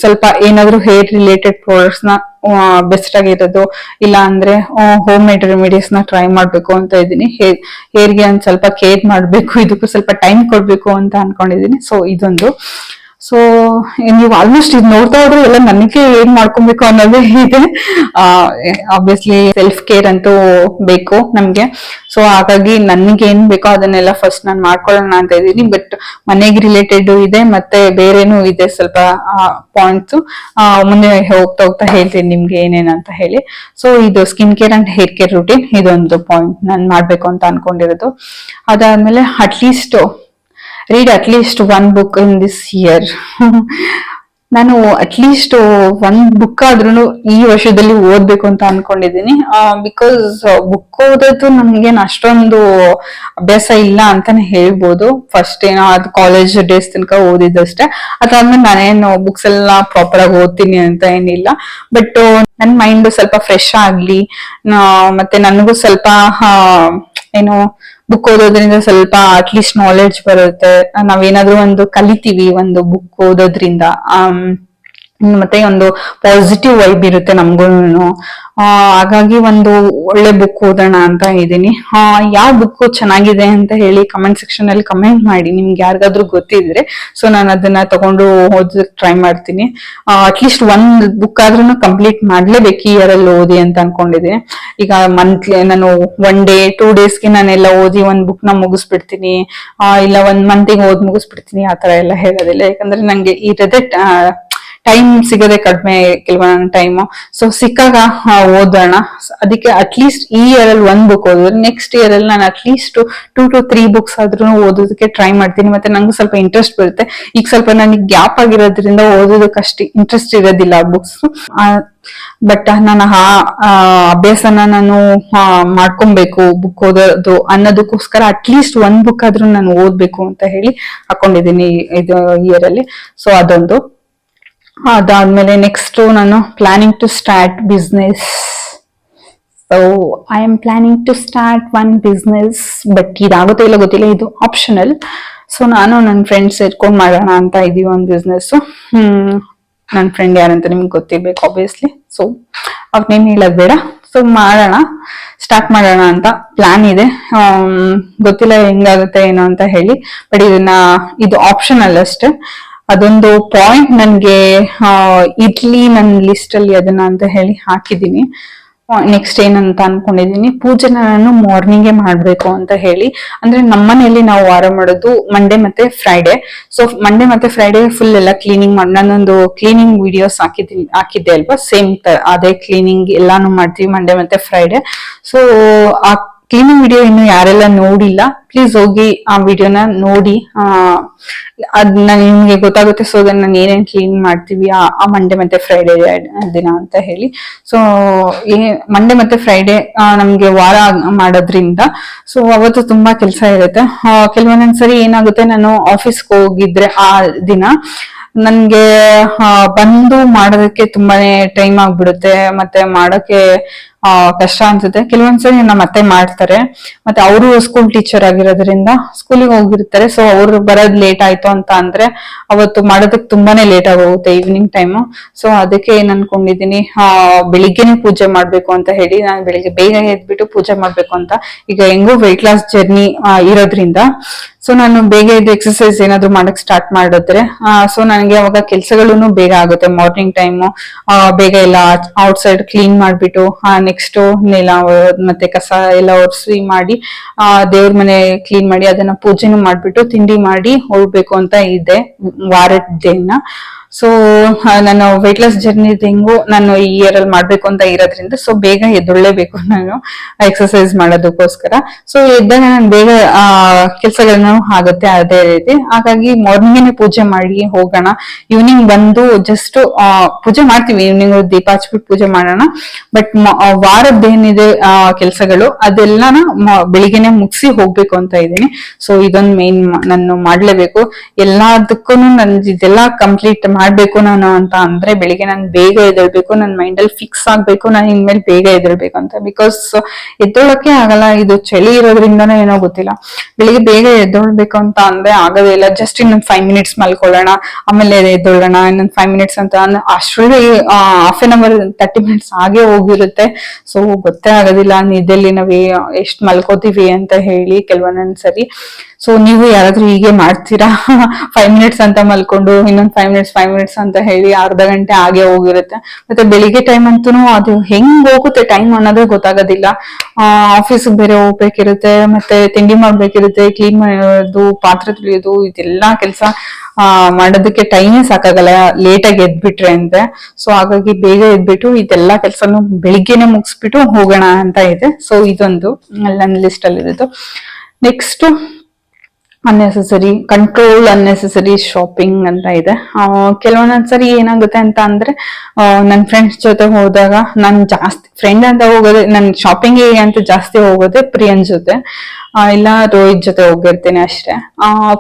ಸ್ವಲ್ಪ ಏನಾದ್ರು ಹೇರ್ ರಿಲೇಟೆಡ್ ಪ್ರಾಡಕ್ಟ್ಸ್ ನ ಬೆಸ್ಟ್ ಆಗಿರೋದು ಇಲ್ಲ ಅಂದ್ರೆ ಹೋಮ್ ಮೇಡ್ ರೆಮಿಡೀಸ್ ನ ಟ್ರೈ ಮಾಡ್ಬೇಕು ಅಂತ ಇದ್ದೀನಿ. ಹೇರ್ಗೆ ಒಂದ್ ಸ್ವಲ್ಪ ಕೇರ್ ಮಾಡ್ಬೇಕು, ಇದಕ್ಕೂ ಸ್ವಲ್ಪ ಟೈಮ್ ಕೊಡ್ಬೇಕು ಅಂತ ಅನ್ಕೊಂಡಿದೀನಿ. ಸೊ ಇದೊಂದು. ಸೊ ನೀವು ಆಲ್ಮೋಸ್ಟ್ ಇದು ನೋಡ್ತಾ ಹೋದ್ರೆ ಎಲ್ಲ ನನಗೆ ಏನ್ ಮಾಡ್ಕೊಬೇಕು ಅನ್ನೋದೇ ಇದೆ. ಆಬ್ವಿಯಸ್ಲಿ ಸೆಲ್ಫ್ ಕೇರ್ ಅಂತೂ ಬೇಕು ನಮ್ಗೆ. ಸೊ ಹಾಗಾಗಿ ನನ್ಗೆ ಏನ್ ಬೇಕೋ ಅದನ್ನೆಲ್ಲ ಫಸ್ಟ್ ನಾನು ಮಾಡ್ಕೊಳ್ಳೋಣ ಅಂತ ಇದ್ದೀನಿ. ಬಟ್ ಮನೆಗೆ ರಿಲೇಟೆಡ್ ಇದೆ, ಮತ್ತೆ ಬೇರೆನೂ ಇದೆ ಸ್ವಲ್ಪ ಪಾಯಿಂಟ್ಸ್. ಮುಂದೆ ಹೋಗ್ತಾ ಹೋಗ್ತಾ ಹೇಳ್ತೀನಿ ನಿಮ್ಗೆ ಏನೇನಂತ ಹೇಳಿ. ಸೊ ಇದು skin care and hair care routine, ಇದೊಂದು ಪಾಯಿಂಟ್ ನಾನು ಮಾಡ್ಬೇಕು ಅಂತ ಅನ್ಕೊಂಡಿರೋದು. ಅದಾದ್ಮೇಲೆ read at least one book in this year. ನಾನು ಅಟ್ಲೀಸ್ಟ್ ಒಂದ್ ಬುಕ್ ಆದ್ರೂ ಈ ವರ್ಷದಲ್ಲಿ ಓದ್ಬೇಕು ಅಂತ ಅನ್ಕೊಂಡಿದೀನಿ. ಬಿಕಾಸ್ ಬುಕ್ ಓದೋದು ನಮ್ಗೇನ್ ಅಷ್ಟೊಂದು ಅಭ್ಯಾಸ ಇಲ್ಲ ಅಂತಾನೆ ಹೇಳ್ಬೋದು. ಫಸ್ಟ್ ಏನೋ ಅದು ಕಾಲೇಜ್ ಡೇಸ್ ತನಕ ಓದಿದ್ದಷ್ಟೇ. ಅದಾದ್ಮೇಲೆ ನಾನೇನು ಬುಕ್ಸ್ ಎಲ್ಲ ಪ್ರಾಪರ್ ಆಗಿ ಓದ್ತೀನಿ ಅಂತ ಏನಿಲ್ಲ. ಬಟ್ ನನ್ ಮೈಂಡ್ ಸ್ವಲ್ಪ ಫ್ರೆಶ್ ಆಗ್ಲಿ, ಮತ್ತೆ ನನಗೂ ಸ್ವಲ್ಪ ಏನು ಬುಕ್ ಓದೋದ್ರಿಂದ ಸ್ವಲ್ಪ ಅಟ್ಲೀಸ್ಟ್ ನಾಲೆಡ್ಜ್ ಬರುತ್ತೆ. ನಾವೇನಾದ್ರೂ ಒಂದು ಕಲಿತೀವಿ ಒಂದು ಬುಕ್ ಓದೋದ್ರಿಂದ. ಮತ್ತೆ ಒಂದು ಪಾಸಿಟಿವ್ ವೈಬ್ ಇರುತ್ತೆ ನಮ್ಗೂನು. ಹಾಗಾಗಿ ಒಂದು ಒಳ್ಳೆ ಬುಕ್ ಓದೋಣ ಅಂತ ಇದ್ದೀನಿ. ಯಾವ ಬುಕ್ ಚೆನ್ನಾಗಿದೆ ಅಂತ ಹೇಳಿ ಕಮೆಂಟ್ ಸೆಕ್ಷನ್ ಅಲ್ಲಿ ಕಮೆಂಟ್ ಮಾಡಿ, ನಿಮ್ಗೆ ಯಾರಿಗಾದ್ರೂ ಗೊತ್ತಿದ್ರೆ. ಸೊ ನಾನು ಅದನ್ನ ತಗೊಂಡು ಓದೋದಕ್ಕೆ ಟ್ರೈ ಮಾಡ್ತೀನಿ. ಅಟ್ಲೀಸ್ಟ್ ಒಂದ್ ಬುಕ್ ಆದ್ರೂ ಕಂಪ್ಲೀಟ್ ಮಾಡ್ಲೇಬೇಕು ಈ ಇಯರ್ ಅಲ್ಲಿ ಓದಿ ಅಂತ ಅನ್ಕೊಂಡಿದ್ದೀನಿ. ಈಗ ಮಂತ್ಲಿ ನಾನು 1 day 2 daysಗೆ ನಾನೆಲ್ಲ ಓದಿ ಒಂದ್ ಬುಕ್ ನ ಮುಗಿಸ್ಬಿಡ್ತೀನಿ, ಇಲ್ಲ 1 monthಗೆ ಓದ್ ಮುಗಿಸ್ಬಿಡ್ತೀನಿ, ಆತರ ಎಲ್ಲ ಹೇಳೋದಿಲ್ಲ. ಯಾಕಂದ್ರೆ ನಂಗೆ ಇರದೆ ಟೈಮ್ ಸಿಗೋದೆ ಕಡಿಮೆ ಕೆಲವೊಂದು ಟೈಮು. ಸೊ ಸಿಕ್ಕಾಗ ಓದೋಣ. ಅದಕ್ಕೆ ಅಟ್ಲೀಸ್ಟ್ ಈ ಇಯರ್ ಅಲ್ಲಿ 1 book ಓದಿದ್ರೆ ನೆಕ್ಸ್ಟ್ ಇಯರ್ ಅಲ್ಲಿ ನಾನು ಅಟ್ಲೀಸ್ಟ್ 2 to 3 books ಆದ್ರೂ ಓದೋದಕ್ಕೆ ಟ್ರೈ ಮಾಡ್ತೀನಿ. ಮತ್ತೆ ನಂಗೆ ಸ್ವಲ್ಪ ಇಂಟ್ರೆಸ್ಟ್ ಬರುತ್ತೆ. ಈಗ ಸ್ವಲ್ಪ ನನಗೆ ಗ್ಯಾಪ್ ಆಗಿರೋದ್ರಿಂದ ಓದೋದಕ್ಕೆ ಅಷ್ಟು ಇಂಟ್ರೆಸ್ಟ್ ಇರೋದಿಲ್ಲ ಬುಕ್ಸ್. ಬಟ್ ನಾನು ಅಭ್ಯಾಸನ ನಾನು ಮಾಡ್ಕೊಬೇಕು ಬುಕ್ ಓದೋದು ಅನ್ನೋದಕ್ಕೋಸ್ಕರ ಅಟ್ಲೀಸ್ಟ್ 1 book ಆದ್ರೂ ನಾನು ಓದ್ಬೇಕು ಅಂತ ಹೇಳಿ ಹಾಕೊಂಡಿದ್ದೀನಿ ಇದು ಇಯರ್ ಅಲ್ಲಿ. ಸೊ ಅದೊಂದು. ಅದಾದ್ಮೇಲೆ ನೆಕ್ಸ್ಟ್ ನಾನು planning to start business. So I am planning to start 1 business. But ಇದಾಗುತ್ತೋ ಇಲ್ಲ ಗೊತ್ತಿಲ್ಲ, ಇದು ಆಪ್ಷನಲ್. ಸೊ ನಾನು ನನ್ನ ಫ್ರೆಂಡ್ಸ್ ಸೇರ್ಕೊಂಡ್ ಮಾಡೋಣ ಅಂತ ಇದೀವಿ ಒಂದು ಬಿಸ್ನೆಸ್. ನನ್ನ ಫ್ರೆಂಡ್ ಯಾರಂತ ನಿಮ್ಗೆ ಗೊತ್ತಿರ್ಬೇಕು ಆಬ್ವಿಯಸ್ಲಿ. ಸೊ ಅವ್ರನ್ನೇನ್ ಹೇಳೋದ್ ಬೇಡ. ಸೊ ಸ್ಟಾರ್ಟ್ ಮಾಡೋಣ ಅಂತ ಪ್ಲಾನ್ ಇದೆ. ಗೊತ್ತಿಲ್ಲ ಹೆಂಗಾಗುತ್ತೆ ಏನೋ ಅಂತ ಹೇಳಿ. ಬಟ್ ಇದು ಆಪ್ಷನಲ್ ಅಷ್ಟೇ. ಅದೊಂದು ಪಾಯಿಂಟ್ ನನ್ಗೆ ಇಡ್ಲಿ ನನ್ನ ಲಿಸ್ಟ್ ಅಲ್ಲಿ ಅದನ್ನ ಅಂತ ಹೇಳಿ ಹಾಕಿದೀನಿ. ನೆಕ್ಸ್ಟ್ ಏನಂತ ಅನ್ಕೊಂಡಿದೀನಿ, ಪೂಜೆನ ನಾನು ಮಾರ್ನಿಂಗೇ ಮಾಡ್ಬೇಕು ಅಂತ ಹೇಳಿ. ಅಂದ್ರೆ ನಮ್ಮನೆಯಲ್ಲಿ ನಾವು ವಾರ ಮಾಡೋದು ಮಂಡೇ ಮತ್ತೆ ಫ್ರೈಡೆ. ಸೊ ಮಂಡೇ ಮತ್ತೆ ಫ್ರೈಡೆ ಫುಲ್ ಎಲ್ಲ ಕ್ಲೀನಿಂಗ್ ಮಾಡಿ, ನಾನೊಂದು ಕ್ಲೀನಿಂಗ್ ವಿಡಿಯೋಸ್ ಹಾಕಿದ್ದೆ ಅಲ್ವಾ, ಸೇಮ್ ಅದೇ ಕ್ಲೀನಿಂಗ್ ಎಲ್ಲಾನು ಮಾಡ್ತೀವಿ ಮಂಡೇ ಮತ್ತೆ ಫ್ರೈಡೆ. ಸೊ ಆ ಕ್ಲೀನಿಂಗ್ ವಿಡಿಯೋ ಇನ್ನು ಯಾರೆಲ್ಲ ನೋಡಿಲ್ಲ, ಪ್ಲೀಸ್ ಹೋಗಿ ಆ ವಿಡಿಯೋನ ನೋಡಿ. ಅದ್ನ ನಿಮ್ಗೆ ಗೊತ್ತಾಗುತ್ತೆ. ಸೊ ನಾನು ಏನೇನ್ ಕ್ಲೀನ್ ಮಾಡ್ತೀವಿ ಆ ಮಂಡೇ ಮತ್ತೆ ಫ್ರೈಡೆ ದಿನ ಅಂತ ಹೇಳಿ. ಸೊ ಮಂಡೇ ಮತ್ತೆ ಫ್ರೈಡೆ ನಮ್ಗೆ ವಾರ ಮಾಡೋದ್ರಿಂದ ಸೊ ಅವತ್ತು ತುಂಬಾ ಕೆಲಸ ಇರುತ್ತೆ. ಕೆಲವೊಂದೊಂದ್ಸರಿ ಏನಾಗುತ್ತೆ, ನಾನು ಆಫೀಸ್ಗೆ ಹೋಗಿದ್ರೆ ಆ ದಿನ ನನ್ಗೆ ಬಂದು ಮಾಡೋದಕ್ಕೆ ತುಂಬಾನೇ ಟೈಮ್ ಆಗ್ಬಿಡುತ್ತೆ. ಮತ್ತೆ ಮಾಡೋಕೆ ಕಷ್ಟ ಅನ್ಸುತ್ತೆ. ಕೆಲವೊಂದ್ಸರಿ ನಮ್ಮ ಅತ್ತೆ ಮಾಡ್ತಾರೆ. ಮತ್ತೆ ಅವರು ಸ್ಕೂಲ್ ಟೀಚರ್ ಆಗಿರೋದ್ರಿಂದ ಸ್ಕೂಲಿಗೆ ಹೋಗಿರ್ತಾರೆ. ಸೊ ಅವ್ರು ಬರೋದ್ ಲೇಟ್ ಆಯ್ತು ಅಂತ ಅಂದ್ರೆ ಅವತ್ತು ಮಾಡೋದಕ್ಕೆ ತುಂಬಾನೇ ಲೇಟ್ ಆಗೋಗುತ್ತೆ ಈವ್ನಿಂಗ್ ಟೈಮು. ಸೊ ಅದಕ್ಕೆ ಏನ್ ಅನ್ಕೊಂಡಿದೀನಿ, ಬೆಳಿಗ್ಗೆನೆ ಪೂಜೆ ಮಾಡ್ಬೇಕು ಅಂತ ಹೇಳಿ. ನಾನು ಬೆಳಿಗ್ಗೆ ಬೇಗ ಎದ್ಬಿಟ್ಟು ಪೂಜೆ ಮಾಡ್ಬೇಕು ಅಂತ. ಈಗ ಹೆಂಗೋ ವೆಯ್ಟ್ ಲಾಸ್ ಜರ್ನಿ ಇರೋದ್ರಿಂದ ಸೊ ನಾನು ಬೇಗ ಎದ್ದು ಎಕ್ಸರ್ಸೈಸ್ ಏನಾದ್ರು ಮಾಡಕ್ ಸ್ಟಾರ್ಟ್ ಮಾಡಿದ್ರೆ ಸೊ ನನಗೆ ಅವಾಗ ಕೆಲ್ಸಗಳು ಬೇಗ ಆಗುತ್ತೆ. ಮಾರ್ನಿಂಗ್ ಟೈಮು ಬೇಗ ಎಲ್ಲ ಔಟ್ಸೈಡ್ ಕ್ಲೀನ್ ಮಾಡ್ಬಿಟ್ಟು ನೆಕ್ಸ್ಟ್ ನೆಲ ಮತ್ತೆ ಕಸ ಎಲ್ಲ ಒರೆಸಿ ಮಾಡಿ ದೇವ್ರ ಮನೆ ಕ್ಲೀನ್ ಮಾಡಿ ಅದನ್ನ ಪೂಜೆನೂ ಮಾಡ್ಬಿಟ್ಟು ತಿಂಡಿ ಮಾಡಿ ಹೋಗ್ಬೇಕು ಅಂತ ಇದೆ ವಾರದ ದಿನ. ಸೊ ನಾನು ವೆಯ್ಟ್ ಲಾಸ್ ಜರ್ನಿ ಹೆಂಗು ನಾನು ಈ ಇಯರ್ ಅಲ್ಲಿ ಮಾಡ್ಬೇಕು ಅಂತ ಇರೋದ್ರಿಂದ ಸೊ ಬೇಗ ಎದ್ದೊಳ್ಳೇಬೇಕು ನಾನು ಎಕ್ಸರ್ಸೈಸ್ ಮಾಡೋದಕ್ಕೋಸ್ಕರ. ಸೊ ಎದ್ದಾಗ ನಾನು ಬೇಗ ಕೆಲ್ಸಗಳನ್ನು ಆಗುತ್ತೆ ಅದೇ ರೀತಿ. ಹಾಗಾಗಿ ಮಾರ್ನಿಂಗೇನೆ ಪೂಜೆ ಮಾಡಿ ಹೋಗೋಣ. ಈವ್ನಿಂಗ್ ಬಂದು ಜಸ್ಟ್ ಪೂಜೆ ಮಾಡ್ತೀವಿ, ಈವ್ನಿಂಗ್ ದೀಪ ಹಚ್ಬಿಟ್ಟು ಪೂಜೆ ಮಾಡೋಣ. ಬಟ್ ವಾರದ್ದೇನಿದೆ ಕೆಲ್ಸಗಳು ಅದೆಲ್ಲಾನ ಬೆಳಿಗ್ಗೆನೆ ಮುಗಿಸಿ ಹೋಗ್ಬೇಕು ಅಂತ ಇದ್ದೀನಿ. ಸೊ ಇದೊಂದು ಮೇನ್ ನಾನು ಮಾಡ್ಲೇಬೇಕು. ಎಲ್ಲದಕ್ಕೂ ನನ್ ಇದೆಲ್ಲ ಕಂಪ್ಲೀಟ್ ಮಾಡ್ಬೇಕು ನಾನು ಅಂತ ಅಂದ್ರೆ ಬೆಳಿಗ್ಗೆ ನಾನು ಬೇಗ ಎದ್ದೇಳ್ಬೇಕು, ನನ್ನ ಮೈಂಡಲ್ಲಿ ಫಿಕ್ಸ್ ಆಗ್ಬೇಕು ನಾನು ಇನ್ಮೇಲೆ ಬೇಗ ಎದ್ದೇಳ್ಬೇಕು ಅಂತ. ಬಿಕಾಸ್ ಎದ್ದೇಳಕ್ಕೆ ಆಗಲ್ಲ, ಇದು ಚಳಿ ಇರೋದ್ರಿಂದನೋ ಏನೋ ಗೊತ್ತಿಲ್ಲ, ಬೆಳಿಗ್ಗೆ ಬೇಗ ಎದ್ದೇಳ್ಬೇಕು ಅಂತ ಅಂದ್ರೆ ಆಗೋದೇ ಇಲ್ಲ. ಜಸ್ಟ್ ಇನ್ನೊಂದು 5 ಮಿನಿಟ್ಸ್ ಮಲ್ಕೊಳ್ಳೋಣ, ಆಮೇಲೆ ಎದ್ದೇಳೋಣ ಇನ್ನೊಂದು 5 ಮಿನಿಟ್ಸ್ ಅಂತ ಅಷ್ಟರಲ್ಲಿ ಹಾಫ್ ಎನ್ ಅವರ್ 30 ಮಿನಿಟ್ಸ್ ಆಗೇ ಹೋಗಿರುತ್ತೆ. ಸೊ ಗೊತ್ತೇ ಆಗೋದಿಲ್ಲ ನಿದ್ದೆಲ್ಲಿ ನಾವ್ ಎಷ್ಟ್ ಮಲ್ಕೋತೀವಿ ಅಂತ ಹೇಳಿ ಕೆಲವೊಂದೊಂದ್ ಸರಿ. ಸೊ ನೀವು ಯಾರಾದ್ರೂ ಹೀಗೆ ಮಾಡ್ತೀರಾ? 5 ಮಿನಿಟ್ಸ್ ಅಂತ ಮಲ್ಕೊಂಡು ಇನ್ನೊಂದ್ 5 ಮಿನಿಟ್ಸ್ ಅಂತ ಹೇಳಿ ಅರ್ಧ ಗಂಟೆ ಆಗೇ ಹೋಗಿರುತ್ತೆ. ಮತ್ತೆ ಬೆಳಿಗ್ಗೆ ಟೈಮ್ ಅಂತೂ ಅದು ಹೆಂಗ್ ಹೋಗುತ್ತೆ ಟೈಮ್ ಅನ್ನೋದೇ ಗೊತ್ತಾಗೋದಿಲ್ಲ. ಆಫೀಸ್ ಬೇರೆ ಹೋಗ್ಬೇಕಿರುತ್ತೆ, ಮತ್ತೆ ತಿಂಡಿ ಮಾಡ್ಬೇಕಿರುತ್ತೆ, ಕ್ಲೀನ್ ಮಾಡೋದು, ಪಾತ್ರೆ ತೊಳೆಯೋದು, ಇದೆಲ್ಲಾ ಕೆಲಸ ಮಾಡೋದಕ್ಕೆ ಟೈಮೇ ಸಾಕಾಗಲ್ಲ ಲೇಟ್ ಆಗಿ ಎದ್ಬಿಟ್ರೆ ಅಂತೆ. ಸೊ ಹಾಗಾಗಿ ಬೇಗ ಎದ್ಬಿಟ್ಟು ಇದೆಲ್ಲಾ ಕೆಲ್ಸನು ಬೆಳಿಗ್ಗೆನೆ ಮುಗಿಸ್ಬಿಟ್ಟು ಹೋಗೋಣ ಅಂತ ಇದೆ. ಸೊ ಇದೊಂದು ನನ್ನ ಲಿಸ್ಟ್ ಅಲ್ಲಿ ಇರೋದು. ನೆಕ್ಸ್ಟ್ ಕಂಟ್ರೋಲ್ ಅನ್ನೆಸೆಸರಿ ಶಾಪಿಂಗ್ ಅಂತ ಇದೆ. ಕೆಲವೊಂದೊಂದ್ಸರಿ ಏನಾಗುತ್ತೆ ಅಂತ ಅಂದ್ರೆ ನನ್ನ ಫ್ರೆಂಡ್ಸ್ ಜೊತೆ ಹೋದಾಗ ನಾನು ಜಾಸ್ತಿ ಫ್ರೆಂಡ್ ಅಂತ ಹೋಗೋದೇ, ನನ್ ಶಾಪಿಂಗ್ ಅಂತ ಜಾಸ್ತಿ ಹೋಗೋದೇ ಪ್ರಿಯನ್ ಜೊತೆ, ಇಲ್ಲ ರೋಹಿತ್ ಜೊತೆ ಹೋಗಿರ್ತೇನೆ ಅಷ್ಟೇ.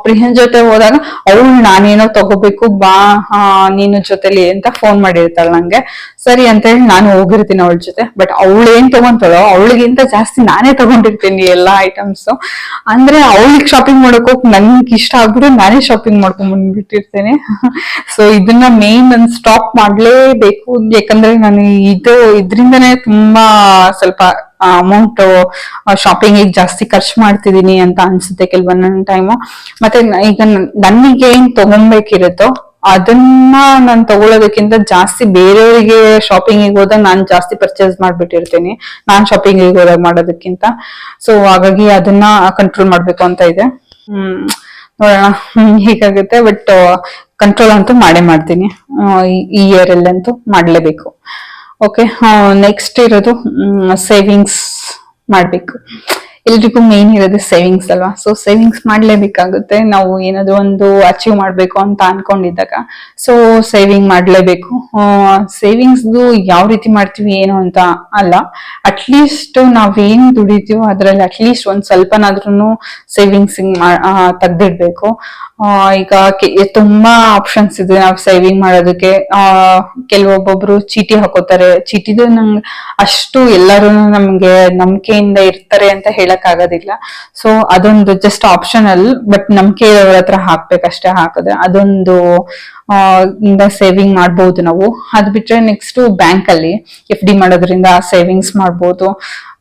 ಪ್ರಿಯನ್ ಜೊತೆ ಹೋದಾಗ ಅವಳು ನಾನೇನೋ ತಗೋಬೇಕು ಬಾ ನೀನು ಜೊತೆಲಿ ಅಂತ ಫೋನ್ ಮಾಡಿರ್ತಾಳೆ ನಂಗೆ. ಸರಿ ಅಂತ ಹೇಳಿ ನಾನು ಹೋಗಿರ್ತೀನಿ ಅವಳ ಜೊತೆ. ಬಟ್ ಅವಳು ಏನ್ ತಗೊಂತಾಳೋ ಅವಳಿಗಿಂತ ಜಾಸ್ತಿ ನಾನೇ ತಗೊಂಡಿರ್ತೀನಿ ಎಲ್ಲಾ ಐಟಮ್ಸ್. ಅಂದ್ರೆ ಅವಳಿಗೆ ಶಾಪಿಂಗ್ ಮಾಡಕ್ ಹೋಗಿ ನನ್ಗೆ ಇಷ್ಟ ಆಗ್ಬಿಟ್ಟು ನಾನೇ ಶಾಪಿಂಗ್ ಮಾಡ್ಕೊಂಡ್ ಬಂದ್ಬಿಟ್ಟಿರ್ತೇನೆ. ಸೊ ಇದನ್ನ ಮೇನ್ ನನ್ ಸ್ಟಾಪ್ ಮಾಡ್ಲೇಬೇಕು, ಯಾಕಂದ್ರೆ ನಾನು ಇದ್ರಿಂದನೇ ತುಂಬಾ ಸ್ವಲ್ಪ ಅಮೌಂಟ್ ಶಾಪಿಂಗ್ ಜಾಸ್ತಿ ಖರ್ಚು ಮಾಡ್ತಿದೀನಿ ಅಂತ ಅನ್ಸುತ್ತೆ ಕೆಲವೊಂದೊಂದು ಟೈಮು. ಮತ್ತೆ ಈಗ ನನಗೆ ಏನ್ ತಗೊಬೇಕಿರುತ್ತೋ ಅದನ್ನ ನಾನು ತಗೊಳ್ಳೋದಕ್ಕಿಂತ ಜಾಸ್ತಿ ಬೇರೆಯವರಿಗೆ ಶಾಪಿಂಗ್ ಹೋದಾಗ ನಾನು ಜಾಸ್ತಿ ಪರ್ಚೇಸ್ ಮಾಡ್ಬಿಟ್ಟಿರ್ತೀನಿ, ನಾನ್ ಶಾಪಿಂಗ್ ಹೋದಾಗ ಮಾಡೋದಕ್ಕಿಂತ. ಸೊ ಹಾಗಾಗಿ ಅದನ್ನ ಕಂಟ್ರೋಲ್ ಮಾಡ್ಬೇಕು ಅಂತ ಇದೆ. ನೋಡೋಣ ಹೀಗಾಗುತ್ತೆ. ಬಟ್ ಕಂಟ್ರೋಲ್ ಅಂತೂ ಮಾಡೇ ಮಾಡ್ತೀನಿ, ಈ ಇಯರ್ ಅಲ್ಲಂತೂ ಮಾಡ್ಲೇಬೇಕು. ಓಕೆ, ನೆಕ್ಸ್ಟ್ ಇರೋದು ಸೇವಿಂಗ್ಸ್ ಮಾಡ್ಬೇಕು. ಎಲ್ರಿಗೂ ಮೇನ್ ಇರೋದು ಸೇವಿಂಗ್ಸ್ ಅಲ್ವಾ? ಸೊ ಸೇವಿಂಗ್ಸ್ ಮಾಡ್ಲೇಬೇಕಾಗುತ್ತೆ ನಾವು ಏನಾದ್ರು ಒಂದು ಅಚೀವ್ ಮಾಡ್ಬೇಕು ಅಂತ ಅನ್ಕೊಂಡಿದ್ದಾಗ. ಸೊ ಸೇವಿಂಗ್ ಮಾಡ್ಲೇಬೇಕು. ಸೇವಿಂಗ್ಸ್ ಯಾವ ರೀತಿ ಮಾಡ್ತೀವಿ ಏನು ಅಂತ ಅಲ್ಲ, ಅಟ್ಲೀಸ್ಟ್ ನಾವೇನ್ ದುಡಿತೀವೋ ಅದ್ರಲ್ಲಿ ಅಟ್ಲೀಸ್ಟ್ ಒಂದ್ ಸ್ವಲ್ಪನಾದ್ರೂ ಸೇವಿಂಗ್ಸ್ ತೆಗ್ದಿಡ್ಬೇಕು. ಈಗ ತುಂಬಾ ಆಪ್ಷನ್ಸ್ ಇದೆ ನಾವು ಸೇವಿಂಗ್ ಮಾಡೋದಕ್ಕೆ. ಕೆಲವೊಬ್ಬೊಬ್ರು ಚೀಟಿ ಹಾಕೋತಾರೆ, ಚೀಟಿದು ನಂಗೆ ಅಷ್ಟು ಎಲ್ಲರೂ ನಮ್ಗೆ ನಂಬಿಕೆಯಿಂದ ಇರ್ತಾರೆ ಅಂತ ಹೇಳಕ್ ಆಗೋದಿಲ್ಲ. ಸೊ ಅದೊಂದು ಜಸ್ಟ್ ಆಪ್ಷನಲ್, ಬಟ್ ನಂಬಿಕೆ ಇರೋರ ಹತ್ರ ಹಾಕ್ಬೇಕಷ್ಟೇ. ಹಾಕಿದ್ರೆ ಅದೊಂದು ಸೇವಿಂಗ್ ಮಾಡ್ಬೋದು ನಾವು. ಅದ್ ಬಿಟ್ರೆ ನೆಕ್ಸ್ಟ್ ಬ್ಯಾಂಕ್ ಅಲ್ಲಿ FD ಮಾಡೋದ್ರಿಂದ ಸೇವಿಂಗ್ಸ್ ಮಾಡ್ಬೋದು.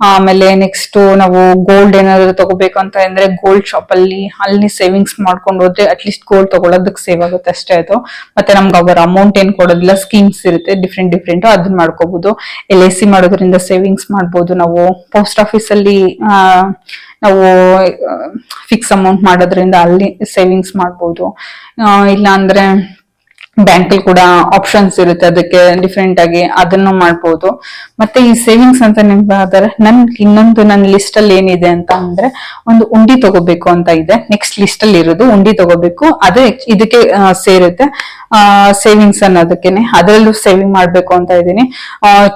ಆಮೇಲೆ ನೆಕ್ಸ್ಟ್ ನಾವು ಗೋಲ್ಡ್ ಏನಾದ್ರು ತಗೋಬೇಕು ಅಂತ ಅಂದ್ರೆ ಗೋಲ್ಡ್ ಶಾಪ್ ಅಲ್ಲಿ ಸೇವಿಂಗ್ಸ್ ಮಾಡ್ಕೊಂಡು ಹೋದ್ರೆ ಅಟ್ಲೀಸ್ಟ್ ಗೋಲ್ಡ್ ತಗೊಳೋದಕ್ಕೆ ಸೇವ್ ಆಗುತ್ತೆ ಅಷ್ಟೇ ಅದು. ಮತ್ತೆ ನಮ್ಗೆ ಅವರ ಅಮೌಂಟ್ ಏನ್ ಕೊಡೋದಿಲ್ಲ, ಸ್ಕೀಮ್ಸ್ ಇರುತ್ತೆ ಡಿಫ್ರೆಂಟ್ ಅದನ್ನ ಮಾಡ್ಕೋಬಹುದು. LIC ಮಾಡೋದ್ರಿಂದ ಸೇವಿಂಗ್ಸ್ ಮಾಡ್ಬೋದು ನಾವು. ಪೋಸ್ಟ್ ಆಫೀಸ್ ಅಲ್ಲಿ ನಾವು ಫಿಕ್ಸ್ ಅಮೌಂಟ್ ಮಾಡೋದ್ರಿಂದ ಅಲ್ಲಿ ಸೇವಿಂಗ್ಸ್ ಮಾಡ್ಬೋದು. ಇಲ್ಲ ಅಂದ್ರೆ ಬ್ಯಾಂಕ್ ಅಲ್ಲಿ ಕೂಡ ಆಪ್ಷನ್ಸ್ ಇರುತ್ತೆ, ಅದಕ್ಕೆ ಡಿಫ್ರೆಂಟ್ ಆಗಿ ಅದನ್ನು ಮಾಡ್ಬೋದು. ಮತ್ತೆ ಈ ಸೇವಿಂಗ್ಸ್ ಅಂತ ನೆನಪಾದರೆ ಇನ್ನೊಂದು ನನ್ನ ಲಿಸ್ಟ್ ಅಲ್ಲಿ ಏನಿದೆ ಅಂತ ಅಂದ್ರೆ ಒಂದು ಉಂಡಿ ತಗೋಬೇಕು ಅಂತ ಇದೆ. ನೆಕ್ಸ್ಟ್ ಲಿಸ್ಟ್ ಅಲ್ಲಿ ಇರೋದು ಉಂಡಿ ತಗೋಬೇಕು, ಅದೇ ಇದಕ್ಕೆ ಸೇರುತ್ತೆ ಸೇವಿಂಗ್ಸ್ ಅನ್ನೋದಕ್ಕೇನೆ. ಅದರಲ್ಲೂ ಸೇವಿಂಗ್ ಮಾಡ್ಬೇಕು ಅಂತ ಇದ್ದೀನಿ.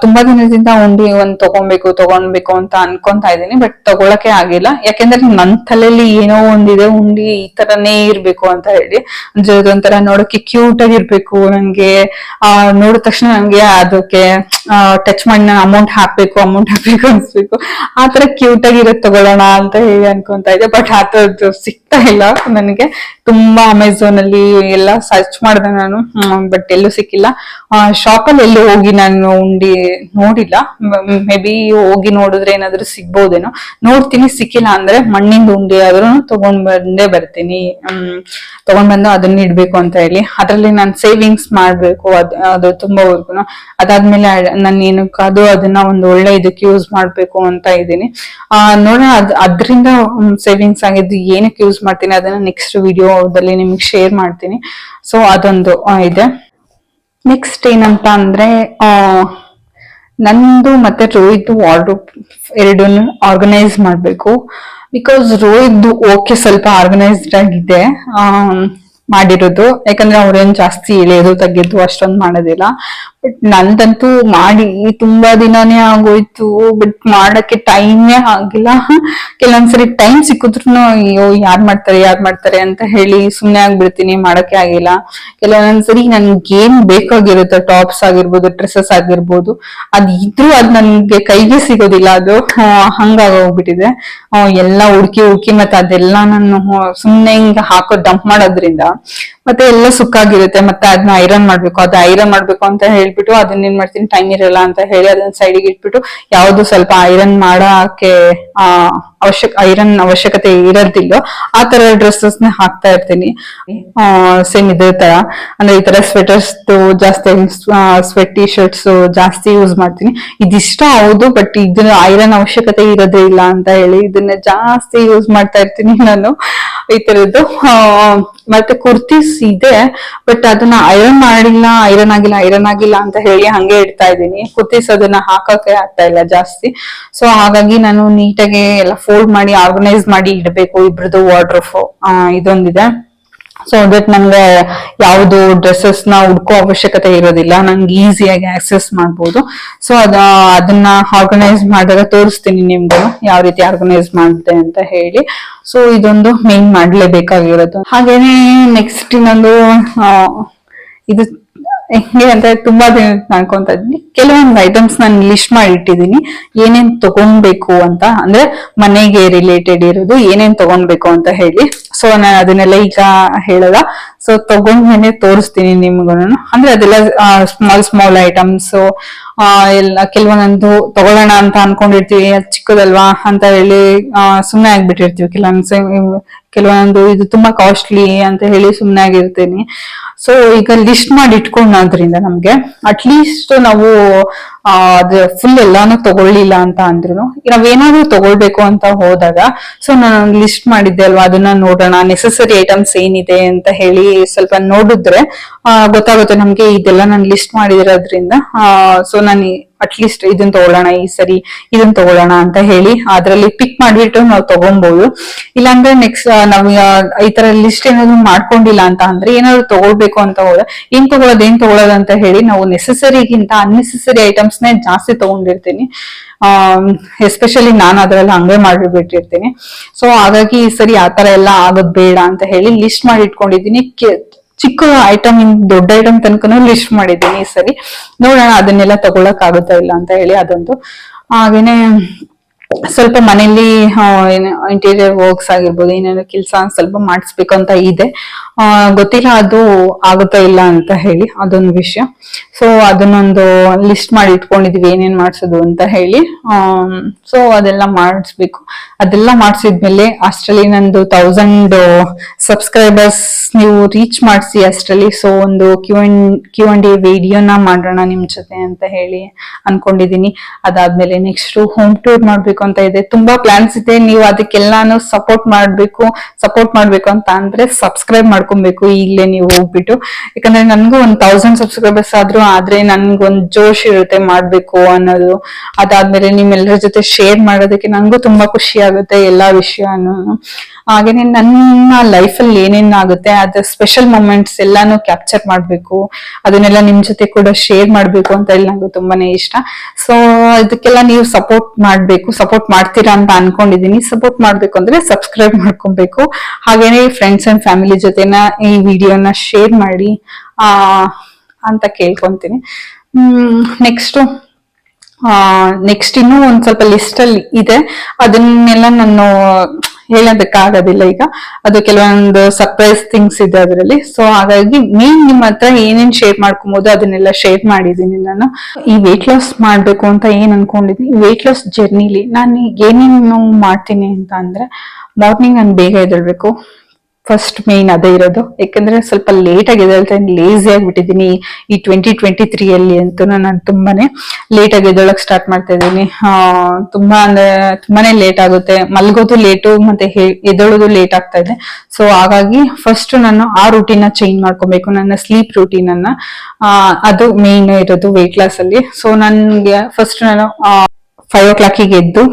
ತುಂಬಾ ದಿನದಿಂದ ಉಂಡಿ ಒಂದ್ ತಗೊಳ್ಬೇಕು ಅಂತ ಅನ್ಕೊಂತಾ ಇದ್ದೀನಿ, ಬಟ್ ತಗೊಳಕ್ಕೆ ಆಗಿಲ್ಲ. ಯಾಕೆಂದ್ರೆ ನನ್ ತಲೆಯಲ್ಲಿ ಏನೋ ಒಂದಿದೆ, ಉಂಡಿ ಈ ತರನೇ ಇರ್ಬೇಕು ಅಂತ ಹೇಳಿ. ಅಂದ್ರೆ ಅದೊಂಥರ ನೋಡಕ್ಕೆ ಕ್ಯೂಟ್ ಆಗಿರ್ಬೇಕು, ನಂಗೆ ನೋಡಿದ ತಕ್ಷಣ ನಂಗೆ ಅದಕ್ಕೆ ಟಚ್ ಮಾಡಿ ನಾನು ಅಮೌಂಟ್ ಹಾಕ್ಬೇಕು ಅನ್ಸ್ಬೇಕು. ಆತರ ಕ್ಯೂಟ್ ಆಗಿರೋದು ತಗೊಳ್ಳೋಣ ಅಂತ ಹೇಳಿ ಅನ್ಕೊಂತಾ ಇದ್ದೆ. ಬಟ್ ಆತರದ್ದು ಸಿಗ್ತಾ ಇಲ್ಲ ನನಗೆ. ತುಂಬಾ ಅಮೆಝಾನ್ ಅಲ್ಲಿ ಎಲ್ಲ ಸರ್ಚ್ ಮಾಡಿದೆ ನಾನು, ಬಟ್ ಎಲ್ಲೂ ಸಿಕ್ಕಿಲ್ಲ. ಶಾಪ್ ಅಲ್ಲಿ ಎಲ್ಲೂ ಹೋಗಿ ನಾನು ಉಂಡಿ ನೋಡಿಲ್ಲ. ಮೇ ಬಿ ಹೋಗಿ ನೋಡಿದ್ರೆ ಏನಾದ್ರು ಸಿಗ್ಬೋದೇನೋ, ನೋಡ್ತೀನಿ. ಸಿಕ್ಕಿಲ್ಲ ಅಂದ್ರೆ ಮಣ್ಣಿಂದ ಉಂಡಿ ಆದ್ರೂ ತಗೊಂಡ್ ಬರ್ತೀನಿ. ತಗೊಂಡ್ ಬಂದು ಅದನ್ನ ಇಡ್ಬೇಕು ಅಂತ ಹೇಳಿ. ಅದ್ರಲ್ಲಿ ನಾನು ಸೇವಿಂಗ್ಸ್ ಮಾಡ್ಬೇಕು, ಅದು ತುಂಬಾವರೆಗೂ. ಅದಾದ್ಮೇಲೆ ನಾನು ಏನಕ್ಕಾದ್ರೂ ಅದನ್ನ ಒಂದು ಒಳ್ಳೆ ಇದಕ್ಕೆ ಯೂಸ್ ಮಾಡ್ಬೇಕು ಅಂತ ಇದ್ದೀನಿ. ನೋಡೋಣ ಅದ್ರಿಂದ ಸೇವಿಂಗ್ಸ್ ಆಗಿದ್ದು ಏನಕ್ಕೆ ಯೂಸ್ ಮಾಡ್ತೀನಿ ಅದನ್ನ ನೆಕ್ಸ್ಟ್ ವಿಡಿಯೋದಲ್ಲಿ ನಿಮ್ಗೆ ಶೇರ್ ಮಾಡ್ತೀನಿ. ಸೊ ಅದೊಂದು ಇದೆ. ನೆಕ್ಸ್ಟ್ ಏನಂತ ಅಂದ್ರೆ ನಂದು ಮತ್ತೆ ರೋಹಿತ್ ವಾರ್ಡ್ರೋಬ್ ಎರಡನ್ನು ಆರ್ಗನೈಸ್ ಮಾಡ್ಬೇಕು. ಬಿಕಾಸ್ ರೋಹಿತ್ ಓಕೆ ಸ್ವಲ್ಪ ಆರ್ಗನೈಸ್ಡ್ ಆಗಿದೆ ಮಾಡಿರೋದು, ಯಾಕಂದ್ರೆ ಅವ್ರೇನ್ ಜಾಸ್ತಿ ಎಳೆಯೋದು ತೆಗೆಯೋದು ಅಷ್ಟೊಂದು ಮಾಡೋದಿಲ್ಲ. ಬಟ್ ನಂದಂತೂ ಮಾಡಿ ತುಂಬಾ ದಿನಾನೇ ಆಗೋಯ್ತು, ಬಟ್ ಮಾಡಕ್ಕೆ ಟೈಮೇ ಆಗಿಲ್ಲ. ಕೆಲವೊಂದ್ಸರಿ ಟೈಮ್ ಸಿಕ್ಕಿದ್ರು ಅಯ್ಯೋ ಯಾರ್ ಮಾಡ್ತಾರೆ ಅಂತ ಹೇಳಿ ಸುಮ್ನೆ ಆಗ್ಬಿಡ್ತೀನಿ, ಮಾಡಕ್ಕೆ ಆಗಿಲ್ಲ. ಕೆಲವೊಂದ್ಸರಿ ನನ್ಗೆ ಏನ್ ಬೇಕಾಗಿರುತ್ತೆ, ಟಾಪ್ಸ್ ಆಗಿರ್ಬೋದು, ಡ್ರೆಸ್ಸಸ್ ಆಗಿರ್ಬೋದು, ಇದ್ರೂ ಅದ್ ನನ್ಗೆ ಕೈಗೆ ಸಿಗೋದಿಲ್ಲ. ಅದು ಹಂಗಾಗೋಗ್ಬಿಟ್ಟಿದೆ. ಎಲ್ಲ ಹುಡುಕಿ ಮತ್ತೆ ಅದೆಲ್ಲ ನಾನು ಸುಮ್ನೆ ಹಿಂಗ ಡಂಪ್ ಮಾಡೋದ್ರಿಂದ ಮತ್ತೆ ಎಲ್ಲ ಸುಕ್ಕಾಗಿರುತ್ತೆ. ಮತ್ತೆ ಅದನ್ನ ಐರನ್ ಮಾಡ್ಬೇಕು, ಅದು ಐರನ್ ಮಾಡ್ಬೇಕು ಅಂತ ಹೇಳ್ಬಿಟ್ಟು ಅದನ್ನ ಏನ್ ಮಾಡ್ತೀನಿ, ಟೈಮ್ ಇರಲ್ಲ ಅಂತ ಹೇಳಿ ಅದನ್ನ ಸೈಡಿಗೆ ಇಟ್ಬಿಟ್ಟು ಯಾವ್ದು ಸ್ವಲ್ಪ ಐರನ್ ಮಾಡಕ್ಕೆ ಐರನ್ ಅವಶ್ಯಕತೆ ಇರೋದಿಲ್ಲೋ ಆ ತರ ಡ್ರೆಸ್ಸಸ್ ನ ಹಾಕ್ತಾ ಇರ್ತೀನಿ. ಸೇಮ್ ಇದೇ ತರ ಅಂದ್ರೆ ಈ ತರ ಸ್ವೆಟರ್ಸ್ ಜಾಸ್ತಿ, ಸ್ವೆಟ್ ಟಿ ಶರ್ಟ್ಸ್ ಜಾಸ್ತಿ ಯೂಸ್ ಮಾಡ್ತೀನಿ. ಇದಿಷ್ಟ ಹೌದು, ಬಟ್ ಇದನ್ನ ಐರನ್ ಅವಶ್ಯಕತೆ ಇರೋದೇ ಇಲ್ಲ ಅಂತ ಹೇಳಿ ಇದನ್ನ ಜಾಸ್ತಿ ಯೂಸ್ ಮಾಡ್ತಾ ಇರ್ತೀನಿ ನಾನು ಈ ತರದ್ದು. ಮತ್ತೆ ಕುರ್ತೀಸ್ ಇದೆ, ಬಟ್ ಅದನ್ನ ಐರನ್ ಆಗಿಲ್ಲ ಅಂತ ಹೇಳಿ ಹಂಗೆ ಇಡ್ತಾ ಇದ್ದೀನಿ. ಕುರ್ತೀಸ್ ಅದನ್ನ ಹಾಕಕ್ಕೆ ಆಗ್ತಾ ಇಲ್ಲ ಜಾಸ್ತಿ. ಸೊ ಹಾಗಾಗಿ ನಾನು ನೀಟಾಗಿ ಎಲ್ಲ ಫೋಲ್ಡ್ ಮಾಡಿ ಆರ್ಗನೈಸ್ ಮಾಡಿ ಇಡಬೇಕು. ಇಬ್ರದ್ದು ವಾರ್ಡ್ರೋಬ್ ಇದೊಂದಿದೆ. ಸೊ ದಟ್ ನಂಗೆ ಯಾವ್ದು ಡ್ರೆಸ್ಸಸ್ ನ ಹುಡ್ಕೋ ಅವಶ್ಯಕತೆ ಇರೋದಿಲ್ಲ, ನಂಗೆ ಈಸಿಯಾಗಿ ಆಕ್ಸೆಸ್ ಮಾಡ್ಬೋದು. ಸೊ ಅದನ್ನ ಆರ್ಗನೈಸ್ ಮಾಡಿದಾಗ ತೋರಿಸ್ತೀನಿ ನಿಮ್ಗೆ ಯಾವ ರೀತಿ ಆರ್ಗನೈಸ್ ಮಾಡಿದೆ ಅಂತ ಹೇಳಿ. ಸೊ ಇದೊಂದು ಮೇನ್ ಮಾಡ್ಲೇಬೇಕಾಗಿರೋದು. ಹಾಗೇನೆ ನೆಕ್ಸ್ಟ್ ಇನ್ನೊಂದು ಇದು ಹೆಂಗೆ ಅಂತ ತುಂಬಾ ದಿನ ಅನ್ಕೊಂತ ಇದ್ದೀನಿ. ಕೆಲವೊಂದು ಐಟಮ್ಸ್ ನಾನು ಲಿಸ್ಟ್ ಮಾಡಿ ಇಟ್ಟಿದ್ದೀನಿ, ಏನೇನ್ ತಗೊಂಡ್ಬೇಕು ಅಂತ, ಅಂದ್ರೆ ಮನೆಗೆ ರಿಲೇಟೆಡ್ ಇರೋದು ಏನೇನ್ ತಗೊಂಡ್ಬೇಕು ಅಂತ ಹೇಳಿ. ಸೊ ನಾನು ಅದನ್ನೆಲ್ಲ ಈಗ ಹೇಳಲ್ಲ. ಸೊ ತಗೊಂಡ್ಮೇಲೆ ತೋರಿಸ್ತೀನಿ ನಿಮ್ಗೂ. ಅಂದ್ರೆ ಅದೆಲ್ಲ ಸ್ಮಾಲ್ ಐಟಮ್ಸ್ ಎಲ್ಲ ಕೆಲವೊಂದು ತಗೊಳ್ಳೋಣ ಅಂತ ಅನ್ಕೊಂಡಿರ್ತೀವಿ, ಅದು ಚಿಕ್ಕದಲ್ವಾ ಅಂತ ಹೇಳಿ ಸುಮ್ನೆ ಆಗ್ಬಿಟ್ಟಿರ್ತೀವಿ. ಕೆಲವೊಂದು ಇದು ತುಂಬಾ ಕಾಸ್ಟ್ಲಿ ಅಂತ ಹೇಳಿ ಸುಮ್ನೆ ಆಗಿರ್ತೀನಿ. ಸೊ ಈಗ ಲಿಸ್ಟ್ ಮಾಡಿ ಇಟ್ಕೊಂಡಾದ್ರಿಂದ ನಮ್ಗೆ ಅಟ್ಲೀಸ್ಟ್ ನಾವು ಅದ್ ಫುಲ್ ಎಲ್ಲಾನು ತಗೊಳ್ಳಿಲ್ಲ ಅಂತ ಅಂದ್ರು ನಾವೇನಾದ್ರೂ ತಗೊಳ್ಬೇಕು ಅಂತ ಹೋದಾಗ ಸೊ ನಾನು ಲಿಸ್ಟ್ ಮಾಡಿದ್ದೆ ಅಲ್ವಾ, ಅದನ್ನ ನೋಡೋಣ, ನೆಸೆಸರಿ ಐಟಮ್ಸ್ ಏನಿದೆ ಅಂತ ಹೇಳಿ ಸ್ವಲ್ಪ ನೋಡಿದ್ರೆ ಗೊತ್ತಾಗುತ್ತೆ ನಮ್ಗೆ. ಇದೆಲ್ಲ ನಾನು ಲಿಸ್ಟ್ ಮಾಡಿರೋದ್ರಿಂದ ಸೊ ನಾನು ಅಟ್ಲೀಸ್ಟ್ ಇದನ್ನ ತಗೊಳ್ಳೋಣ, ಈ ಸರಿ ಇದನ್ನ ತಗೊಳ್ಳೋಣ ಅಂತ ಹೇಳಿ ಅದ್ರಲ್ಲಿ ಪಿಕ್ ಮಾಡ್ಬಿಟ್ಟು ನಾವು ತಗೊಬಹುದು. ಇಲ್ಲಾಂದ್ರೆ ನೆಕ್ಸ್ಟ್ ನಾವ್ ಈ ತರ ಲಿಸ್ಟ್ ಏನಾದ್ರು ಮಾಡ್ಕೊಂಡಿಲ್ಲ ಅಂತ ಅಂದ್ರೆ ಏನಾದ್ರು ತಗೊಳ್ಬೇಕು ಅಂತ ಹೋದ ಏನ್ ತಗೊಳ್ಳೋದು ಅಂತ ಹೇಳಿ ನಾವು ನೆಸೆಸರಿಗಿಂತ ಅನ್ನೆಸೆಸರಿ ಐಟಮ್ಸ್ ನೇ ಜಾಸ್ತಿ ತಗೊಂಡಿರ್ತೀನಿ. ಎಸ್ಪೆಷಲಿ ನಾನು ಅದ್ರಲ್ಲಿ ಹಂಗೆ ಮಾಡಿಬಿಟ್ಟಿರ್ತೀನಿ. ಸೊ ಹಾಗಾಗಿ ಈ ಸರಿ ಆತರ ಎಲ್ಲ ಆಗೋದ್ ಬೇಡ ಅಂತ ಹೇಳಿ ಲಿಸ್ಟ್ ಮಾಡಿ ಇಟ್ಕೊಂಡಿದ್ದೀನಿ. ಚಿಕ್ಕ ಐಟಮ್ ಇಂದ ದೊಡ್ಡ ಐಟಮ್ ತನಕನೂ ಲಿಸ್ಟ್ ಮಾಡಿದ್ದೀನಿ. ಈ ಸರಿ ನೋಡೋಣ ಅದನ್ನೆಲ್ಲ ತಗೊಳಕ್ ಆಗುತ್ತಾ ಇಲ್ಲ ಅಂತ ಹೇಳಿ ಅದೊಂದು. ಹಾಗೇನೆ ಸ್ವಲ್ಪ ಮನೇಲಿ ಇಂಟೀರಿಯರ್ ವರ್ಕ್ಸ್ ಆಗಿರ್ಬೋದು, ಏನೇನೋ ಕೆಲಸ ಸ್ವಲ್ಪ ಮಾಡಿಸ್ಬೇಕು ಅಂತ ಇದೆ. ಗೊತ್ತಿಲ್ಲ ಅದು ಆಗುತ್ತಾ ಇಲ್ಲ ಅಂತ ಹೇಳಿ, ಅದೊಂದು ವಿಷಯ. ಸೊ ಅದನ್ನೊಂದು ಲಿಸ್ಟ್ ಮಾಡಿ ಇಟ್ಕೊಂಡಿದೀವಿ ಏನೇನ್ ಮಾಡ್ಸೋದು ಅಂತ ಹೇಳಿ. ಸೊ ಅದೆಲ್ಲ ಮಾಡಿಸ್ಬೇಕು. ಅದೆಲ್ಲ ಮಾಡ್ಸಿದ್ಮೇಲೆ ಅಷ್ಟರಲ್ಲಿ ನಂದು 1000 ಸಬ್ಸ್ಕ್ರೈಬರ್ಸ್ ನೀವು ರೀಚ್ ಮಾಡಿಸಿ ಅಷ್ಟರಲ್ಲಿ. ಸೊ ಒಂದು Q&A ವಿಡಿಯೋನ ಮಾಡೋಣ ನಿಮ್ ಜೊತೆ ಅಂತ ಹೇಳಿ ಅನ್ಕೊಂಡಿದೀನಿ. ಅದಾದ್ಮೇಲೆ ನೆಕ್ಸ್ಟ್ ಹೋಮ್ ಟೂರ್ ಮಾಡ್ಬೇಕು ಅಂತ ಇದೆ. ತುಂಬಾ ಪ್ಲಾನ್ಸ್ ಇದೆ. ನೀವು ಅದಕ್ಕೆಲ್ಲಾನು ಸಪೋರ್ಟ್ ಮಾಡ್ಬೇಕು ಅಂತ ಅಂದ್ರೆ ಸಬ್ಸ್ಕ್ರೈಬ್ ಮಾಡ್ಕೊಬೇಕು ಈಗ್ಲೇ ನೀವು ಹೋಗ್ಬಿಟ್ಟು. ಯಾಕಂದ್ರೆ ನನ್ಗೂ 1000 ಸಬ್ಸ್ಕ್ರೈಬರ್ಸ್ ಆದ್ರೆ ನನ್ಗೊಂದ್ ಜೋಶ್ ಇರುತ್ತೆ ಮಾಡ್ಬೇಕು ಅನ್ನೋದು. ಅದಾದ್ಮೇಲೆ ನಿಮ್ಮೆಲ್ಲರ ಜೊತೆ ಶೇರ್ ಮಾಡೋದಕ್ಕೆ ನನ್ಗೂ ತುಂಬಾ ಖುಷಿ ಆಗುತ್ತೆ ಎಲ್ಲಾ ವಿಷಯನು. ಹಾಗೇನೆ ನನ್ನ ಲೈಫ್ ಅಲ್ಲಿ ಏನೇನ್ ಆಗುತ್ತೆ ಅದ್ರ ಸ್ಪೆಷಲ್ ಮೊಮೆಂಟ್ಸ್ ಎಲ್ಲಾನು ಕ್ಯಾಪ್ಚರ್ ಮಾಡ್ಬೇಕು, ಅದನ್ನೆಲ್ಲ ನಿಮ್ ಜೊತೆ ಕೂಡ ಶೇರ್ ಮಾಡ್ಬೇಕು ಅಂತ ಹೇಳಿ ನಂಗೆ ತುಂಬಾನೇ ಇಷ್ಟ. ಸೊ ಇದಕ್ಕೆಲ್ಲ ನೀವು ಸಪೋರ್ಟ್ ಮಾಡ್ತೀರಾ ಅಂತ ಅನ್ಕೊಂಡಿದೀನಿ. ಸಪೋರ್ಟ್ ಮಾಡ್ಬೇಕು ಅಂದ್ರೆ ಸಬ್ಸ್ಕ್ರೈಬ್ ಮಾಡ್ಕೊಬೇಕು. ಹಾಗೇನೆ ಫ್ರೆಂಡ್ಸ್ ಅಂಡ್ ಫ್ಯಾಮಿಲಿ ಜೊತೆನ ಈ ವಿಡಿಯೋನ ಶೇರ್ ಮಾಡಿ ಅಂತ ಕೇಳ್ಕೊಂತೀನಿ. ನೆಕ್ಸ್ಟ್ ಇನ್ನೂ ಒಂದ್ ಸ್ವಲ್ಪ ಲಿಸ್ಟ್ ಅಲ್ಲಿ ಇದೆ, ಅದನ್ನೆಲ್ಲ ನಾನು ಹೇಳೋದಕ್ಕಾಗೋದಿಲ್ಲ ಈಗ. ಅದು ಕೆಲವೊಂದು ಸರ್ಪ್ರೈಸ್ ಥಿಂಗ್ಸ್ ಇದೆ ಅದರಲ್ಲಿ. ಸೊ ಹಾಗಾಗಿ ನಿಮ್ಮ ಹತ್ರ ಏನೇನ್ ಶೇರ್ ಮಾಡ್ಕೊಬಹುದು ಅದನ್ನೆಲ್ಲ ಶೇರ್ ಮಾಡಿದೀನಿ ನಾನು. ಈ ವೇಟ್ ಲಾಸ್ ಮಾಡ್ಬೇಕು ಅಂತ ಏನ್ ಅನ್ಕೊಂಡಿದೀನಿ, ವೇಟ್ ಲಾಸ್ ಜರ್ನಿಲಿ ನಾನು ಏನೇನು ಮಾಡ್ತೀನಿ ಅಂತ ಅಂದ್ರೆ ಮಾರ್ನಿಂಗ್ ನಾನು ಬೇಗ ಎದ್ದೇಳ್ಬೇಕು. ಫಸ್ಟ್ ಮೇನ್ ಅದೇ ಇರೋದು. ಯಾಕಂದ್ರೆ ಸ್ವಲ್ಪ ಲೇಟ್ ಆಗಿ ಎದ್ದೇಳ್ತೀನಿ, ಲೇಸಿ ಆಗ್ಬಿಟ್ಟಿದೀನಿ ಈ 2023 ಅಲ್ಲಿ ಅಂತೂ. ನಾನು ತುಂಬಾನೇ ಲೇಟ್ ಆಗಿ ಎದ್ದೇಳಕ್ ಸ್ಟಾರ್ಟ್ ಮಾಡ್ತಾ ಇದ್ದೀನಿ. ತುಂಬಾನೇ ಲೇಟ್ ಆಗುತ್ತೆ, ಮಲ್ಗೋದು ಲೇಟು ಮತ್ತೆ ಎದ್ದೇಳೋದು ಲೇಟ್ ಆಗ್ತಾ ಇದೆ. ಸೊ ಹಾಗಾಗಿ ಫಸ್ಟ್ ನಾನು ಆ ರೂಟೀನ್ ಚೇಂಜ್ ಮಾಡ್ಕೊಬೇಕು, ನನ್ನ ಸ್ಲೀಪ್ ರೂಟೀನ್ ಅನ್ನ. ಅದು ಮೇನ್ ಇರೋದು ವೇಟ್ ಲಾಸ್ ಅಲ್ಲಿ. ಸೊ ನನ್ಗೆ ಫಸ್ಟ್ ನಾನು 5 o'clock ಎದ್ದು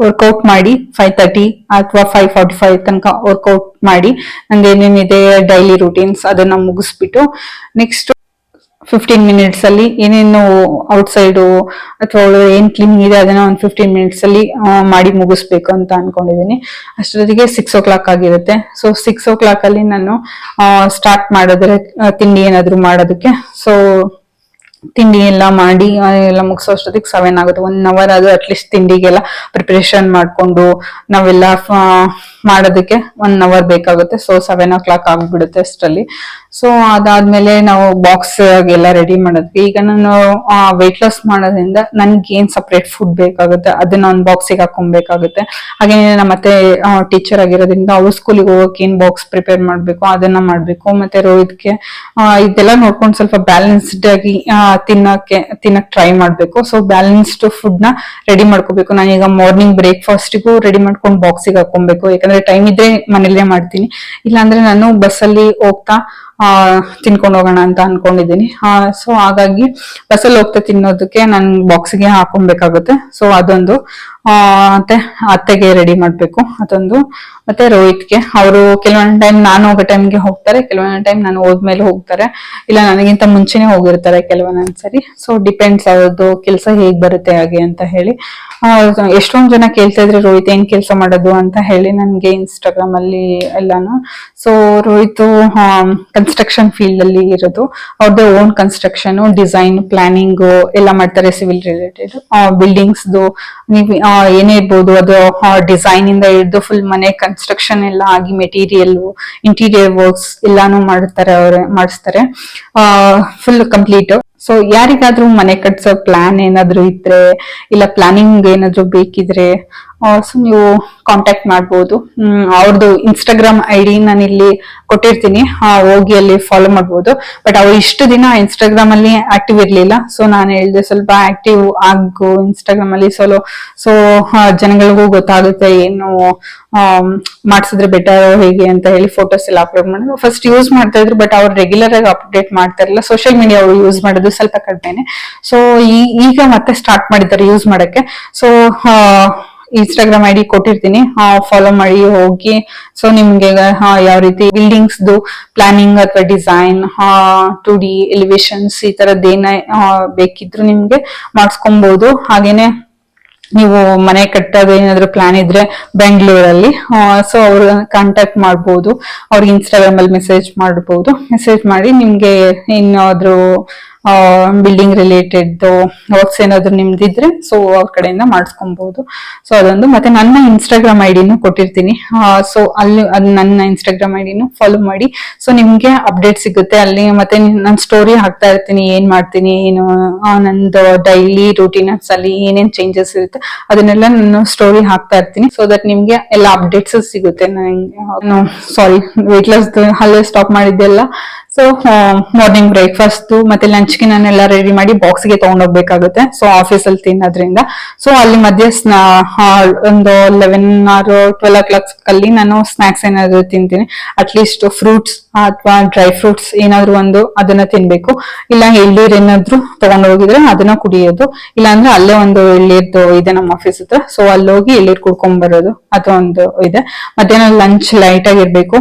ವರ್ಕೌಟ್ ಮಾಡಿ 5:30 ಅಥವಾ 5:45 ತನಕ ವರ್ಕೌಟ್ ಮಾಡಿ ನಂದು ಏನೇನಿದೆ ಡೈಲಿ ರೂಟೀನ್ಸ್ ಅದನ್ನ ಮುಗಿಸ್ಬಿಟ್ಟು ನೆಕ್ಸ್ಟ್ 15 ಮಿನಿಟ್ಸ್ ಅಲ್ಲಿ ಏನೇನು ಔಟ್ಸೈಡು ಅಥವಾ ಏನ್ ಕ್ಲೀನಿಂಗ್ ಇದೆ ಅದನ್ನ ಒಂದು 15 ಮಿನಿಟ್ಸ್ ಅಲ್ಲಿ ಮಾಡಿ ಮುಗಿಸ್ಬೇಕು ಅಂತ ಅನ್ಕೊಂಡಿದೀನಿ. ಅಷ್ಟೊತ್ತಿಗೆ 6 o'clock ಆಗಿರುತ್ತೆ. ಸೊ 6 o'clock ಅಲ್ಲಿ ನಾನು ಸ್ಟಾರ್ಟ್ ಮಾಡಿದ್ರೆ ತಿಂಡಿ ಏನಾದ್ರು ಮಾಡೋದಕ್ಕೆ. ಸೊ ತಿಂಡಿ ಎಲ್ಲ ಮಾಡಿ ಎಲ್ಲ ಮುಗಿಸೋ ಅಷ್ಟೊತ್ತಿಗೆ 7 ಆಗುತ್ತೆ. 1 hour ಅದು ಅಟ್ಲೀಸ್ಟ್ ತಿಂಡಿಗೆಲ್ಲ ಪ್ರಿಪರೇಷನ್ ಮಾಡ್ಕೊಂಡು ನಾವೆಲ್ಲ ಮಾಡೋದಕ್ಕೆ 1 hour ಬೇಕಾಗುತ್ತೆ. ಸೊ 7 o'clock ಆಗ್ಬಿಡುತ್ತೆ ಅಷ್ಟರಲ್ಲಿ. ಸೊ ಅದಾದ್ಮೇಲೆ ನಾವು ಬಾಕ್ಸ್ ಎಲ್ಲ ರೆಡಿ ಮಾಡೋದಕ್ಕೆ, ಈಗ ನಾನು ವೆಯ್ಟ್ ಲಾಸ್ ಮಾಡೋದ್ರಿಂದ ನನ್ಗೆ ಏನ್ ಸಪ್ರೇಟ್ ಫುಡ್ ಬೇಕಾಗುತ್ತೆ ಅದನ್ನ ಒಂದು ಬಾಕ್ಸಿಗೆ ಹಾಕೊಬೇಕಾಗುತ್ತೆ. ಹಾಗೆ ನಮ್ಮ ಮತ್ತೆ ಟೀಚರ್ ಆಗಿರೋದ್ರಿಂದ ಅವ್ರ ಸ್ಕೂಲಿಗೆ ಹೋಗಕ್ಕೆ ಏನ್ ಬಾಕ್ಸ್ ಪ್ರಿಪೇರ್ ಮಾಡ್ಬೇಕು ಅದನ್ನ ಮಾಡ್ಬೇಕು. ಮತ್ತೆ ರೋಹಿತ್ಗೆ ಇದೆಲ್ಲ ನೋಡ್ಕೊಂಡು ಸ್ವಲ್ಪ ಬ್ಯಾಲೆನ್ಸ್ಡ್ ಆಗಿ ತಿನ್ನಕ್ ಟ್ರೈ ಮಾಡ್ಬೇಕು. ಸೊ ಬ್ಯಾಲೆನ್ಸ್ಡ್ ಫುಡ್ ನ ರೆಡಿ ಮಾಡ್ಕೋಬೇಕು. ನಾನೀಗ ಮಾರ್ನಿಂಗ್ ಬ್ರೇಕ್ಫಾಸ್ಟ್ಗೂ ರೆಡಿ ಮಾಡ್ಕೊಂಡು ಬಾಕ್ಸಿಗೆ ಹಾಕೊಬೇಕು. ಯಾಕಂದ್ರೆ ಟೈಮ್ ಇದ್ರೆ ಮನೇಲೇ ಮಾಡ್ತೀನಿ, ಇಲ್ಲಾಂದ್ರೆ ನಾನು ಬಸ್ಸಲ್ಲಿ ಹೋಗ್ತಾ ತಿನ್ಕೊಂಡು ಹೋಗೋಣ ಅಂತ ಅನ್ಕೊಂಡಿದ್ದೀನಿ. ಸೊ ಹಾಗಾಗಿ ಬಸ್ಸಲ್ಲಿ ಹೋಗ್ತಾ ತಿನ್ನೋದಕ್ಕೆ ನನ್ ಬಾಕ್ಸ್ಗೆ ಹಾಕೊಬೇಕಾಗುತ್ತೆ. ಸೊ ಅದೊಂದು ಮತ್ತೆ ಅತ್ತೆಗೆ ರೆಡಿ ಮಾಡ್ಬೇಕು ಅದೊಂದು. ಮತ್ತೆ ರೋಹಿತ್ಗೆ ಅವರು ಕೆಲವೊಂದ್ ಟೈಮ್ ನಾನು ಹೋಗೋ ಟೈಮ್ಗೆ ಹೋಗ್ತಾರೆ, ಕೆಲವೊಂದ್ ಟೈಮ್ ನಾನು ಹೋದ್ಮೇಲೆ ಹೋಗ್ತಾರೆ, ಇಲ್ಲ ನನಗಿಂತ ಮುಂಚೆನೆ ಹೋಗಿರ್ತಾರೆ ಕೆಲವೊಂದ್ಸರಿ. ಸೊ ಡಿಪೆಂಡ್ಸ್ ಅವ್ರದ್ದು ಕೆಲಸ ಹೇಗ್ ಬರುತ್ತೆ ಹಾಗೆ ಅಂತ ಹೇಳಿ. ಎಷ್ಟೊಂದ್ ಜನ ಕೇಳ್ತಾ ಇದ್ರೆ ರೋಹಿತ್ ಏನ್ ಕೆಲಸ ಮಾಡೋದು ಅಂತ ಹೇಳಿ ನನ್ಗೆ ಇನ್ಸ್ಟಾಗ್ರಾಮ್ ಅಲ್ಲಿ ಎಲ್ಲಾನು. ಸೊ ರೋಹಿತ್ ಕನ್ಸ್ಟ್ರಕ್ಷನ್ ಫೀಲ್ಡ್ ಅಲ್ಲಿ ಇರೋದು, ಅವ್ರದ್ದು ಓನ್ ಕನ್ಸ್ಟ್ರಕ್ಷನ್, ಡಿಸೈನ್, ಪ್ಲಾನಿಂಗ್ ಎಲ್ಲ ಮಾಡ್ತಾರೆ. ಸಿವಿಲ್ ರಿಲೇಟೆಡ್ ಬಿಲ್ಡಿಂಗ್ಸ್ ನೀವು ಏನೇ ಇರ್ಬೋದು, ಅದು ಡಿಸೈನ್ ಇಂದ ಹಿಡಿದು ಫುಲ್ ಮನೆ ಕನ್ಸ್ಟ್ರಕ್ಷನ್ ಎಲ್ಲ ಆಗಿ ಮೆಟೀರಿಯಲ್, ಇಂಟೀರಿಯರ್ ವರ್ಕ್ಸ್ ಎಲ್ಲಾನು ಮಾಡಿಸ್ತಾರೆ ಫುಲ್ ಕಂಪ್ಲೀಟ್. ಸೊ ಯಾರಿಗಾದ್ರೂ ಮನೆ ಕಟ್ಸೋ ಪ್ಲಾನ್ ಏನಾದ್ರು ಇದ್ರೆ, ಇಲ್ಲ ಪ್ಲಾನಿಂಗ್ ಏನಾದ್ರು ಬೇಕಿದ್ರೆ ಸೊ ನೀವು ಕಾಂಟ್ಯಾಕ್ಟ್ ಮಾಡ್ಬೋದು. ಅವ್ರದ್ದು ಇನ್ಸ್ಟಾಗ್ರಾಮ್ ID ನಾನು ಇಲ್ಲಿ ಕೊಟ್ಟಿರ್ತೀನಿ, ಹೋಗಿ ಅಲ್ಲಿ ಫಾಲೋ ಮಾಡ್ಬೋದು. ಬಟ್ ಅವ್ರು ಇಷ್ಟು ದಿನ ಇನ್ಸ್ಟಾಗ್ರಾಮ್ ಅಲ್ಲಿ ಆಕ್ಟಿವ್ ಇರ್ಲಿಲ್ಲ. ಸೊ ನಾನು ಹೇಳಿದೆ ಸ್ವಲ್ಪ ಆಕ್ಟಿವ್ ಆಗು ಇನ್ಸ್ಟಾಗ್ರಾಮ್ ಅಲ್ಲಿ. ಸೊ ಜನಗಳಿಗೂ ಗೊತ್ತಾಗುತ್ತೆ ಏನು ಮಾಡ್ಸಿದ್ರೆ ಬೆಟರ್ ಹೇಗೆ ಅಂತ ಹೇಳಿ ಫೋಟೋಸ್ ಎಲ್ಲ ಅಪ್ಲೋಡ್ ಮಾಡಿದ್ರು. ಫಸ್ಟ್ ಯೂಸ್ ಮಾಡ್ತಾ ಇದ್ರು, ಬಟ್ ಅವ್ರು ರೆಗ್ಯುಲರ್ ಆಗಿ ಅಪ್ಡೇಟ್ ಮಾಡ್ತಾ ಇರಲಿಲ್ಲ. ಸೋಷಿಯಲ್ ಮೀಡಿಯಾ ಅವರು ಯೂಸ್ ಮಾಡೋದು ಸ್ವಲ್ಪ ಕಡಿಮೆನೆ. ಸೊ ಈಗ ಮತ್ತೆ ಸ್ಟಾರ್ಟ್ ಮಾಡಿದ್ದಾರೆ ಯೂಸ್ ಮಾಡಕ್ಕೆ. ಸೊ ಇನ್ಸ್ಟಾಗ್ರಾಮ್ ID ಕೊಟ್ಟಿರ್ತೀನಿ, ಫಾಲೋ ಮಾಡಿ ಹೋಗಿ. ಸೊ ನಿಮ್ಗೆ ಯಾವ ರೀತಿ ಬಿಲ್ಡಿಂಗ್ಸ್ ಪ್ಲಾನಿಂಗ್ ಅಥವಾ ಡಿಸೈನ್, 2D ಎಲಿವೇಶನ್ಸ್ ಈ ತರದ್ದೇನ ಬೇಕಿದ್ರು ನಿಮ್ಗೆ ಮಾಡಿಸ್ಕೊಬಹುದು. ಹಾಗೇನೆ ನೀವು ಮನೆ ಕಟ್ಟೋದು ಏನಾದ್ರು ಪ್ಲಾನ್ ಇದ್ರೆ ಬೆಂಗಳೂರಲ್ಲಿ, ಸೊ ಅವ್ರ ಕಾಂಟ್ಯಾಕ್ಟ್ ಮಾಡ್ಬೋದು. ಅವ್ರಿಗೆ ಇನ್ಸ್ಟಾಗ್ರಾಮ್ ಅಲ್ಲಿ ಮೆಸೇಜ್ ಮಾಡ್ಬೋದು. ಮೆಸೇಜ್ ಮಾಡಿ ನಿಮ್ಗೆ ಏನಾದ್ರು ಬಿಲ್ಡಿಂಗ್ ರಿಲೇಟೆಡ್ ವರ್ಕ್ಸ್ ಏನಾದ್ರು ನಿಮ್ದಿದ್ರೆ ಸೊ ಅವ್ರ ಕಡೆಯಿಂದ ಮಾಡಿಸ್ಕೊಬಹುದು. ಸೊ ಅದೊಂದು. ಮತ್ತೆ ನನ್ನ ಇನ್ಸ್ಟಾಗ್ರಾಮ್ ಐಡಿನೂ ಕೊಟ್ಟಿರ್ತೀನಿ. ಸೊ ಅಲ್ಲಿ ನನ್ನ ಇನ್ಸ್ಟಾಗ್ರಾಮ್ ಐಡಿನೂ ಫಾಲೋ ಮಾಡಿ. ಸೊ ನಿಮ್ಗೆ ಅಪ್ಡೇಟ್ ಸಿಗುತ್ತೆ ಅಲ್ಲಿ. ಮತ್ತೆ ನಾನು ಸ್ಟೋರಿ ಹಾಕ್ತಾ ಇರ್ತೀನಿ, ಏನ್ ಮಾಡ್ತೀನಿ, ಏನು ನಂದು ಡೈಲಿ ರೂಟೀನ್ಸ್ ಅಲ್ಲಿ ಏನೇನ್ ಚೇಂಜಸ್ ಇರುತ್ತೆ ಅದನ್ನೆಲ್ಲ ನಾನು ಸ್ಟೋರಿ ಹಾಕ್ತಾ ಇರ್ತೀನಿ. ಸೊ ದಟ್ ನಿಮ್ಗೆ ಎಲ್ಲ ಅಪ್ಡೇಟ್ಸ್ ಸಿಗುತ್ತೆ. ನಾನು ಸಾರಿ ವೆಯ್ಟ್ ಲಾಸ್ ಅಲ್ಲೇ ಸ್ಟಾಪ್ ಮಾಡಿದ್ದೆಲ್ಲ. ಸೊ ಮಾರ್ನಿಂಗ್ ಬ್ರೇಕ್ಫಾಸ್ಟ್ ಮತ್ತೆ ಲಂಚ್ಗೆ ನಾನೆಲ್ಲ ರೆಡಿ ಮಾಡಿ ಬಾಕ್ಸ್ಗೆ ತಗೊಂಡೋಗ್ಬೇಕಾಗುತ್ತೆ. ಸೊ ಆಫೀಸಲ್ಲಿ ತಿನ್ನೋದ್ರಿಂದ. ಸೊ ಅಲ್ಲಿ ಮಧ್ಯೆ ಒಂದು 11 or 12 o'clock ಅಲ್ಲಿ ನಾನು ಸ್ನಾಕ್ಸ್ ಏನಾದ್ರು ತಿಂತೀನಿ. ಅಟ್ಲೀಸ್ಟ್ ಫ್ರೂಟ್ಸ್ ಅಥವಾ ಡ್ರೈ ಫ್ರೂಟ್ಸ್ ಏನಾದ್ರು ಒಂದು ಅದನ್ನ ತಿನ್ಬೇಕು. ಇಲ್ಲ ಎಳ್ನೀರ್ ಏನಾದ್ರು ತಗೊಂಡ್ ಹೋಗಿದ್ರೆ ಅದನ್ನ ಕುಡಿಯೋದು. ಇಲ್ಲ ಅಂದ್ರೆ ಅಲ್ಲೇ ಒಂದು ಎಳ್ನೀರ್ದು ಇದೆ ನಮ್ಮ ಆಫೀಸ್ ಹತ್ರ. ಸೊ ಅಲ್ಲಿ ಹೋಗಿ ಎಳ್ನೀರ್ ಕುಡ್ಕೊಂಡ್ ಬರೋದು, ಅದೊಂದು ಇದೆ. ಮಧ್ಯಾಹ್ನ ಲಂಚ್ ಲೈಟ್ ಆಗಿರ್ಬೇಕು.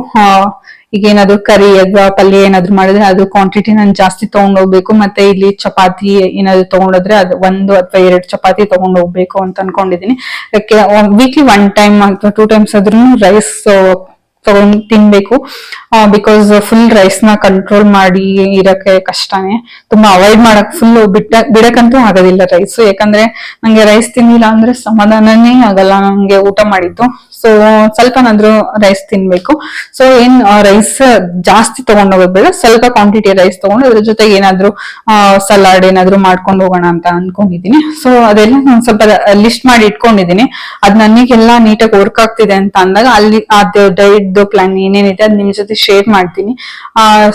ಈಗ ಏನಾದ್ರು ಕರಿ ಅಥವಾ ಪಲ್ಯ ಏನಾದ್ರು ಮಾಡಿದ್ರೆ ಅದು ಕ್ವಾಂಟಿಟಿ ನಾನು ಜಾಸ್ತಿ ತಗೊಂಡ್ ಹೋಗ್ಬೇಕು. ಮತ್ತೆ ಇಲ್ಲಿ ಚಪಾತಿ ಏನಾದ್ರು ತಗೊಂಡೋದ್ರೆ ಅದು 1 ಅಥವಾ 2 ಚಪಾತಿ ತಗೊಂಡ್ ಹೋಗ್ಬೇಕು ಅಂತ ಅನ್ಕೊಂಡಿದೀನಿ. ವೀಕ್ಲಿ 1 time ಅಥವಾ 2 times ಆದ್ರೂ ರೈಸ್ ತಗೊಂಡ್ ತಿನ್ಬೇಕು. ಬಿಕಾಸ್ ಫುಲ್ ರೈಸ್ ನ ಕಂಟ್ರೋಲ್ ಮಾಡಿ ಇರಕ್ಕೆ ಕಷ್ಟನೇ. ತುಂಬಾ ಅವಾಯ್ಡ್ ಮಾಡಕ್ ಫುಲ್ ಬಿಡಕ್ಕಂತೂ ಆಗೋದಿಲ್ಲ ರೈಸ್. ಯಾಕಂದ್ರೆ ನಂಗೆ ರೈಸ್ ತಿನ್ನಿಲ್ಲ ಅಂದ್ರೆ ಸಮಾಧಾನನೇ ಆಗಲ್ಲ ನಂಗೆ ಊಟ ಮಾಡಿದ್ದು. ಸೊ ಸ್ವಲ್ಪನಾದ್ರೂ ರೈಸ್ ತಿನ್ಬೇಕು. ಸೊ ಏನ್ ರೈಸ್ ಜಾಸ್ತಿ ತಗೊಂಡ್ ಹೋಗೋದ್ ಸ್ವಲ್ಪ ಕ್ವಾಂಟಿಟಿ ರೈಸ್ ತಗೊಂಡು ಅದ್ರ ಜೊತೆಗೆ ಏನಾದ್ರು ಸಲಾಡ್ ಏನಾದ್ರು ಮಾಡ್ಕೊಂಡು ಹೋಗೋಣ ಅಂತ ಅನ್ಕೊಂಡಿದೀನಿ. ಸೊ ಅದೆಲ್ಲ ನಾನು ಸ್ವಲ್ಪ ಲಿಸ್ಟ್ ಮಾಡಿ ಇಟ್ಕೊಂಡಿದೀನಿ. ಅದ್ ನನಗೆಲ್ಲ ನೀಟಾಗಿ ವರ್ಕ್ ಆಗ್ತಿದೆ ಅಂತ ಅಂದಾಗ ಅಲ್ಲಿ ಅದು ಡೈಟ್ ಪ್ಲಾನ್ ಏನೇನಿದೆ ಅದ್ ನಿಮ್ ಜೊತೆ ಶೇರ್ ಮಾಡ್ತೀನಿ.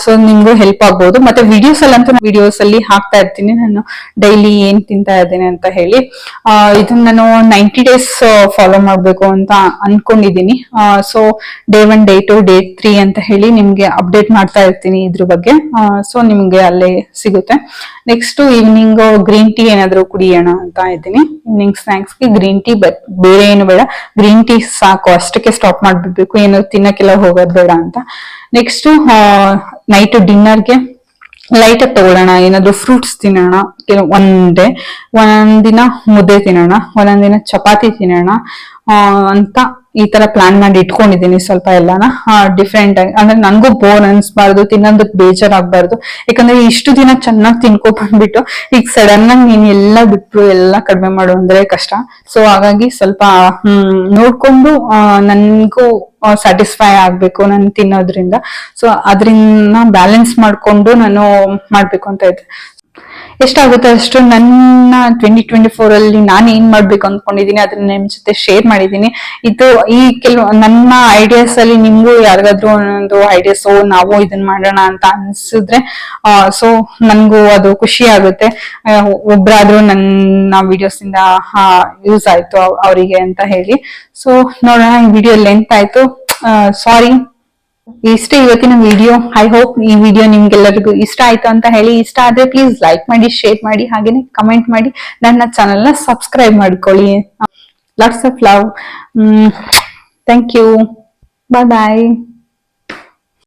ಸೊ ನಿಮ್ಗೂ ಹೆಲ್ಪ್ ಆಗ್ಬೋದು. ಮತ್ತೆ ವಿಡಿಯೋಸ್ ಅಲ್ಲಂತೂ ವಿಡಿಯೋಸ್ ಅಲ್ಲಿ ಹಾಕ್ತಾ ಇರ್ತೀನಿ ನಾನು ಡೈಲಿ ಏನ್ ತಿಂತಾ ಇದ್ದೇನೆ ಅಂತ ಹೇಳಿ. ಇದನ್ನ ನಾನು 90 days ಫಾಲೋ ಮಾಡ್ಬೇಕು ಅಂತ ಅನ್ಕೊಂಡಿದೀನಿ. ಸೊ Day 1, Day 2, Day 3 ಅಂತ ಹೇಳಿ ನಿಮ್ಗೆ ಅಪ್ಡೇಟ್ ಮಾಡ್ತಾ ಇರ್ತೀನಿ ಇದ್ರ ಬಗ್ಗೆ. ಸೊ ನಿಮ್ಗೆ ಅಲ್ಲೇ ಸಿಗುತ್ತೆ. ನೆಕ್ಸ್ಟ್ ಈವ್ನಿಂಗ್ ಗ್ರೀನ್ ಟೀ ಏನಾದ್ರು ಕುಡಿಯೋಣ ಅಂತ ಇದ್ದೀನಿ. ಈವ್ನಿಂಗ್ ಸ್ನಾಕ್ಸ್ಗೆ ಗ್ರೀನ್ ಟೀ, ಬಟ್ ಬೇರೆ ಏನು ಬೇಡ, ಗ್ರೀನ್ ಟೀ ಸಾಕು, ಅಷ್ಟಕ್ಕೆ ಸ್ಟಾಪ್ ಮಾಡ್ಬಿಡ್ಬೇಕು, ಏನು ತಿನ್ನಕ್ಕೆಲ್ಲ ಹೋಗೋದ್ ಬೇಡ ಅಂತ. ನೆಕ್ಸ್ಟ್ ನೈಟ್ ಡಿನ್ನರ್ಗೆ ಲೈಟ್ ಆಗಿ ತಗೊಳ್ಳೋಣ, ಏನಾದ್ರು ಫ್ರೂಟ್ಸ್ ತಿನ್ನೋಣ, ಒಂದೇ ಒಂದೊಂದಿನ ಮುದ್ದೆ ತಿನ್ನೋಣ, ಒಂದೊಂದಿನ ಚಪಾತಿ ತಿನ್ನೋಣ ಅಂತ ಈ ತರ ಪ್ಲಾನ್ ಮಾಡಿ ಇಟ್ಕೊಂಡಿದೀನಿ. ಸ್ವಲ್ಪ ಎಲ್ಲಾನ ಡಿಫ್ರೆಂಟ್ ಆಗಿ, ಅಂದ್ರೆ ನನ್ಗೂ ಬೋರ್ ಅನ್ಸ್ಬಾರ್ದು, ತಿನ್ನೋದಕ್ ಬೇಜಾರಾಗ್ಬಾರ್ದು. ಯಾಕಂದ್ರೆ ಇಷ್ಟು ದಿನ ಚೆನ್ನಾಗಿ ತಿನ್ಕೊ ಬಂದ್ಬಿಟ್ಟು ಈಗ ಸಡನ್ ಆಗಿ ನೀನ್ ಎಲ್ಲ ಬಿಟ್ರು ಎಲ್ಲ ಕಡಿಮೆ ಮಾಡು ಅಂದ್ರೆ ಕಷ್ಟ. ಸೊ ಹಾಗಾಗಿ ಸ್ವಲ್ಪ ನೋಡ್ಕೊಂಡು ನನ್ಗೂ ಸ್ಯಾಟಿಸ್ಫೈ ಆಗ್ಬೇಕು ನಾನು ತಿನ್ನೋದ್ರಿಂದ. ಸೊ ಅದ್ರಿಂದ ಬ್ಯಾಲೆನ್ಸ್ ಮಾಡ್ಕೊಂಡು ನಾನು ಮಾಡ್ಬೇಕು ಅಂತ ಇದ್ದೆ. ಎಷ್ಟಾಗುತ್ತೋ ಅಷ್ಟು ನನ್ನ 2024 ಅಲ್ಲಿ ನಾನು ಏನ್ ಮಾಡ್ಬೇಕು ಅನ್ಕೊಂಡಿದೀನಿ ಅದನ್ನ ನಿಮ್ ಜೊತೆ ಶೇರ್ ಮಾಡಿದೀನಿ. ಇದು ಈ ನನ್ನ ಐಡಿಯಾಸ್ ಅಲ್ಲಿ ನಿಮ್ಗೂ ಯಾರಿಗಾದ್ರೂ ಒಂದು ಐಡಿಯಾಸ್ ನಾವು ಇದನ್ನ ಮಾಡೋಣ ಅಂತ ಅನ್ಸಿದ್ರೆ ಸೊ ನನ್ಗೂ ಅದು ಖುಷಿ ಆಗುತ್ತೆ. ಒಬ್ರಾದ್ರೂ ನನ್ನ ವಿಡಿಯೋಸ್ ಇಂದ ಯೂಸ್ ಆಯ್ತು ಅವರಿಗೆ ಅಂತ ಹೇಳಿ. ಸೊ ನೋಡೋಣ, ಈ ವಿಡಿಯೋ ಲೆಂತ್ ಆಯ್ತು, ಸಾರಿ. ಇಷ್ಟೇ ಇವತ್ತಿನ ವಿಡಿಯೋ. ಐ ಹೋಪ್ ಈ ವಿಡಿಯೋ ನಿಮ್ಗೆಲ್ಲರಿಗೂ ಇಷ್ಟ ಆಯ್ತು ಅಂತ ಹೇಳಿ. ಇಷ್ಟ ಆದ್ರೆ ಪ್ಲೀಸ್ ಲೈಕ್ ಮಾಡಿ, ಶೇರ್ ಮಾಡಿ, ಹಾಗೇನೆ ಕಮೆಂಟ್ ಮಾಡಿ, ನನ್ನ ಚಾನೆಲ್ ನ ಸಬ್ಸ್ಕ್ರೈಬ್ ಮಾಡ್ಕೊಳ್ಳಿ. Lots of love. Thank you. Bye bye.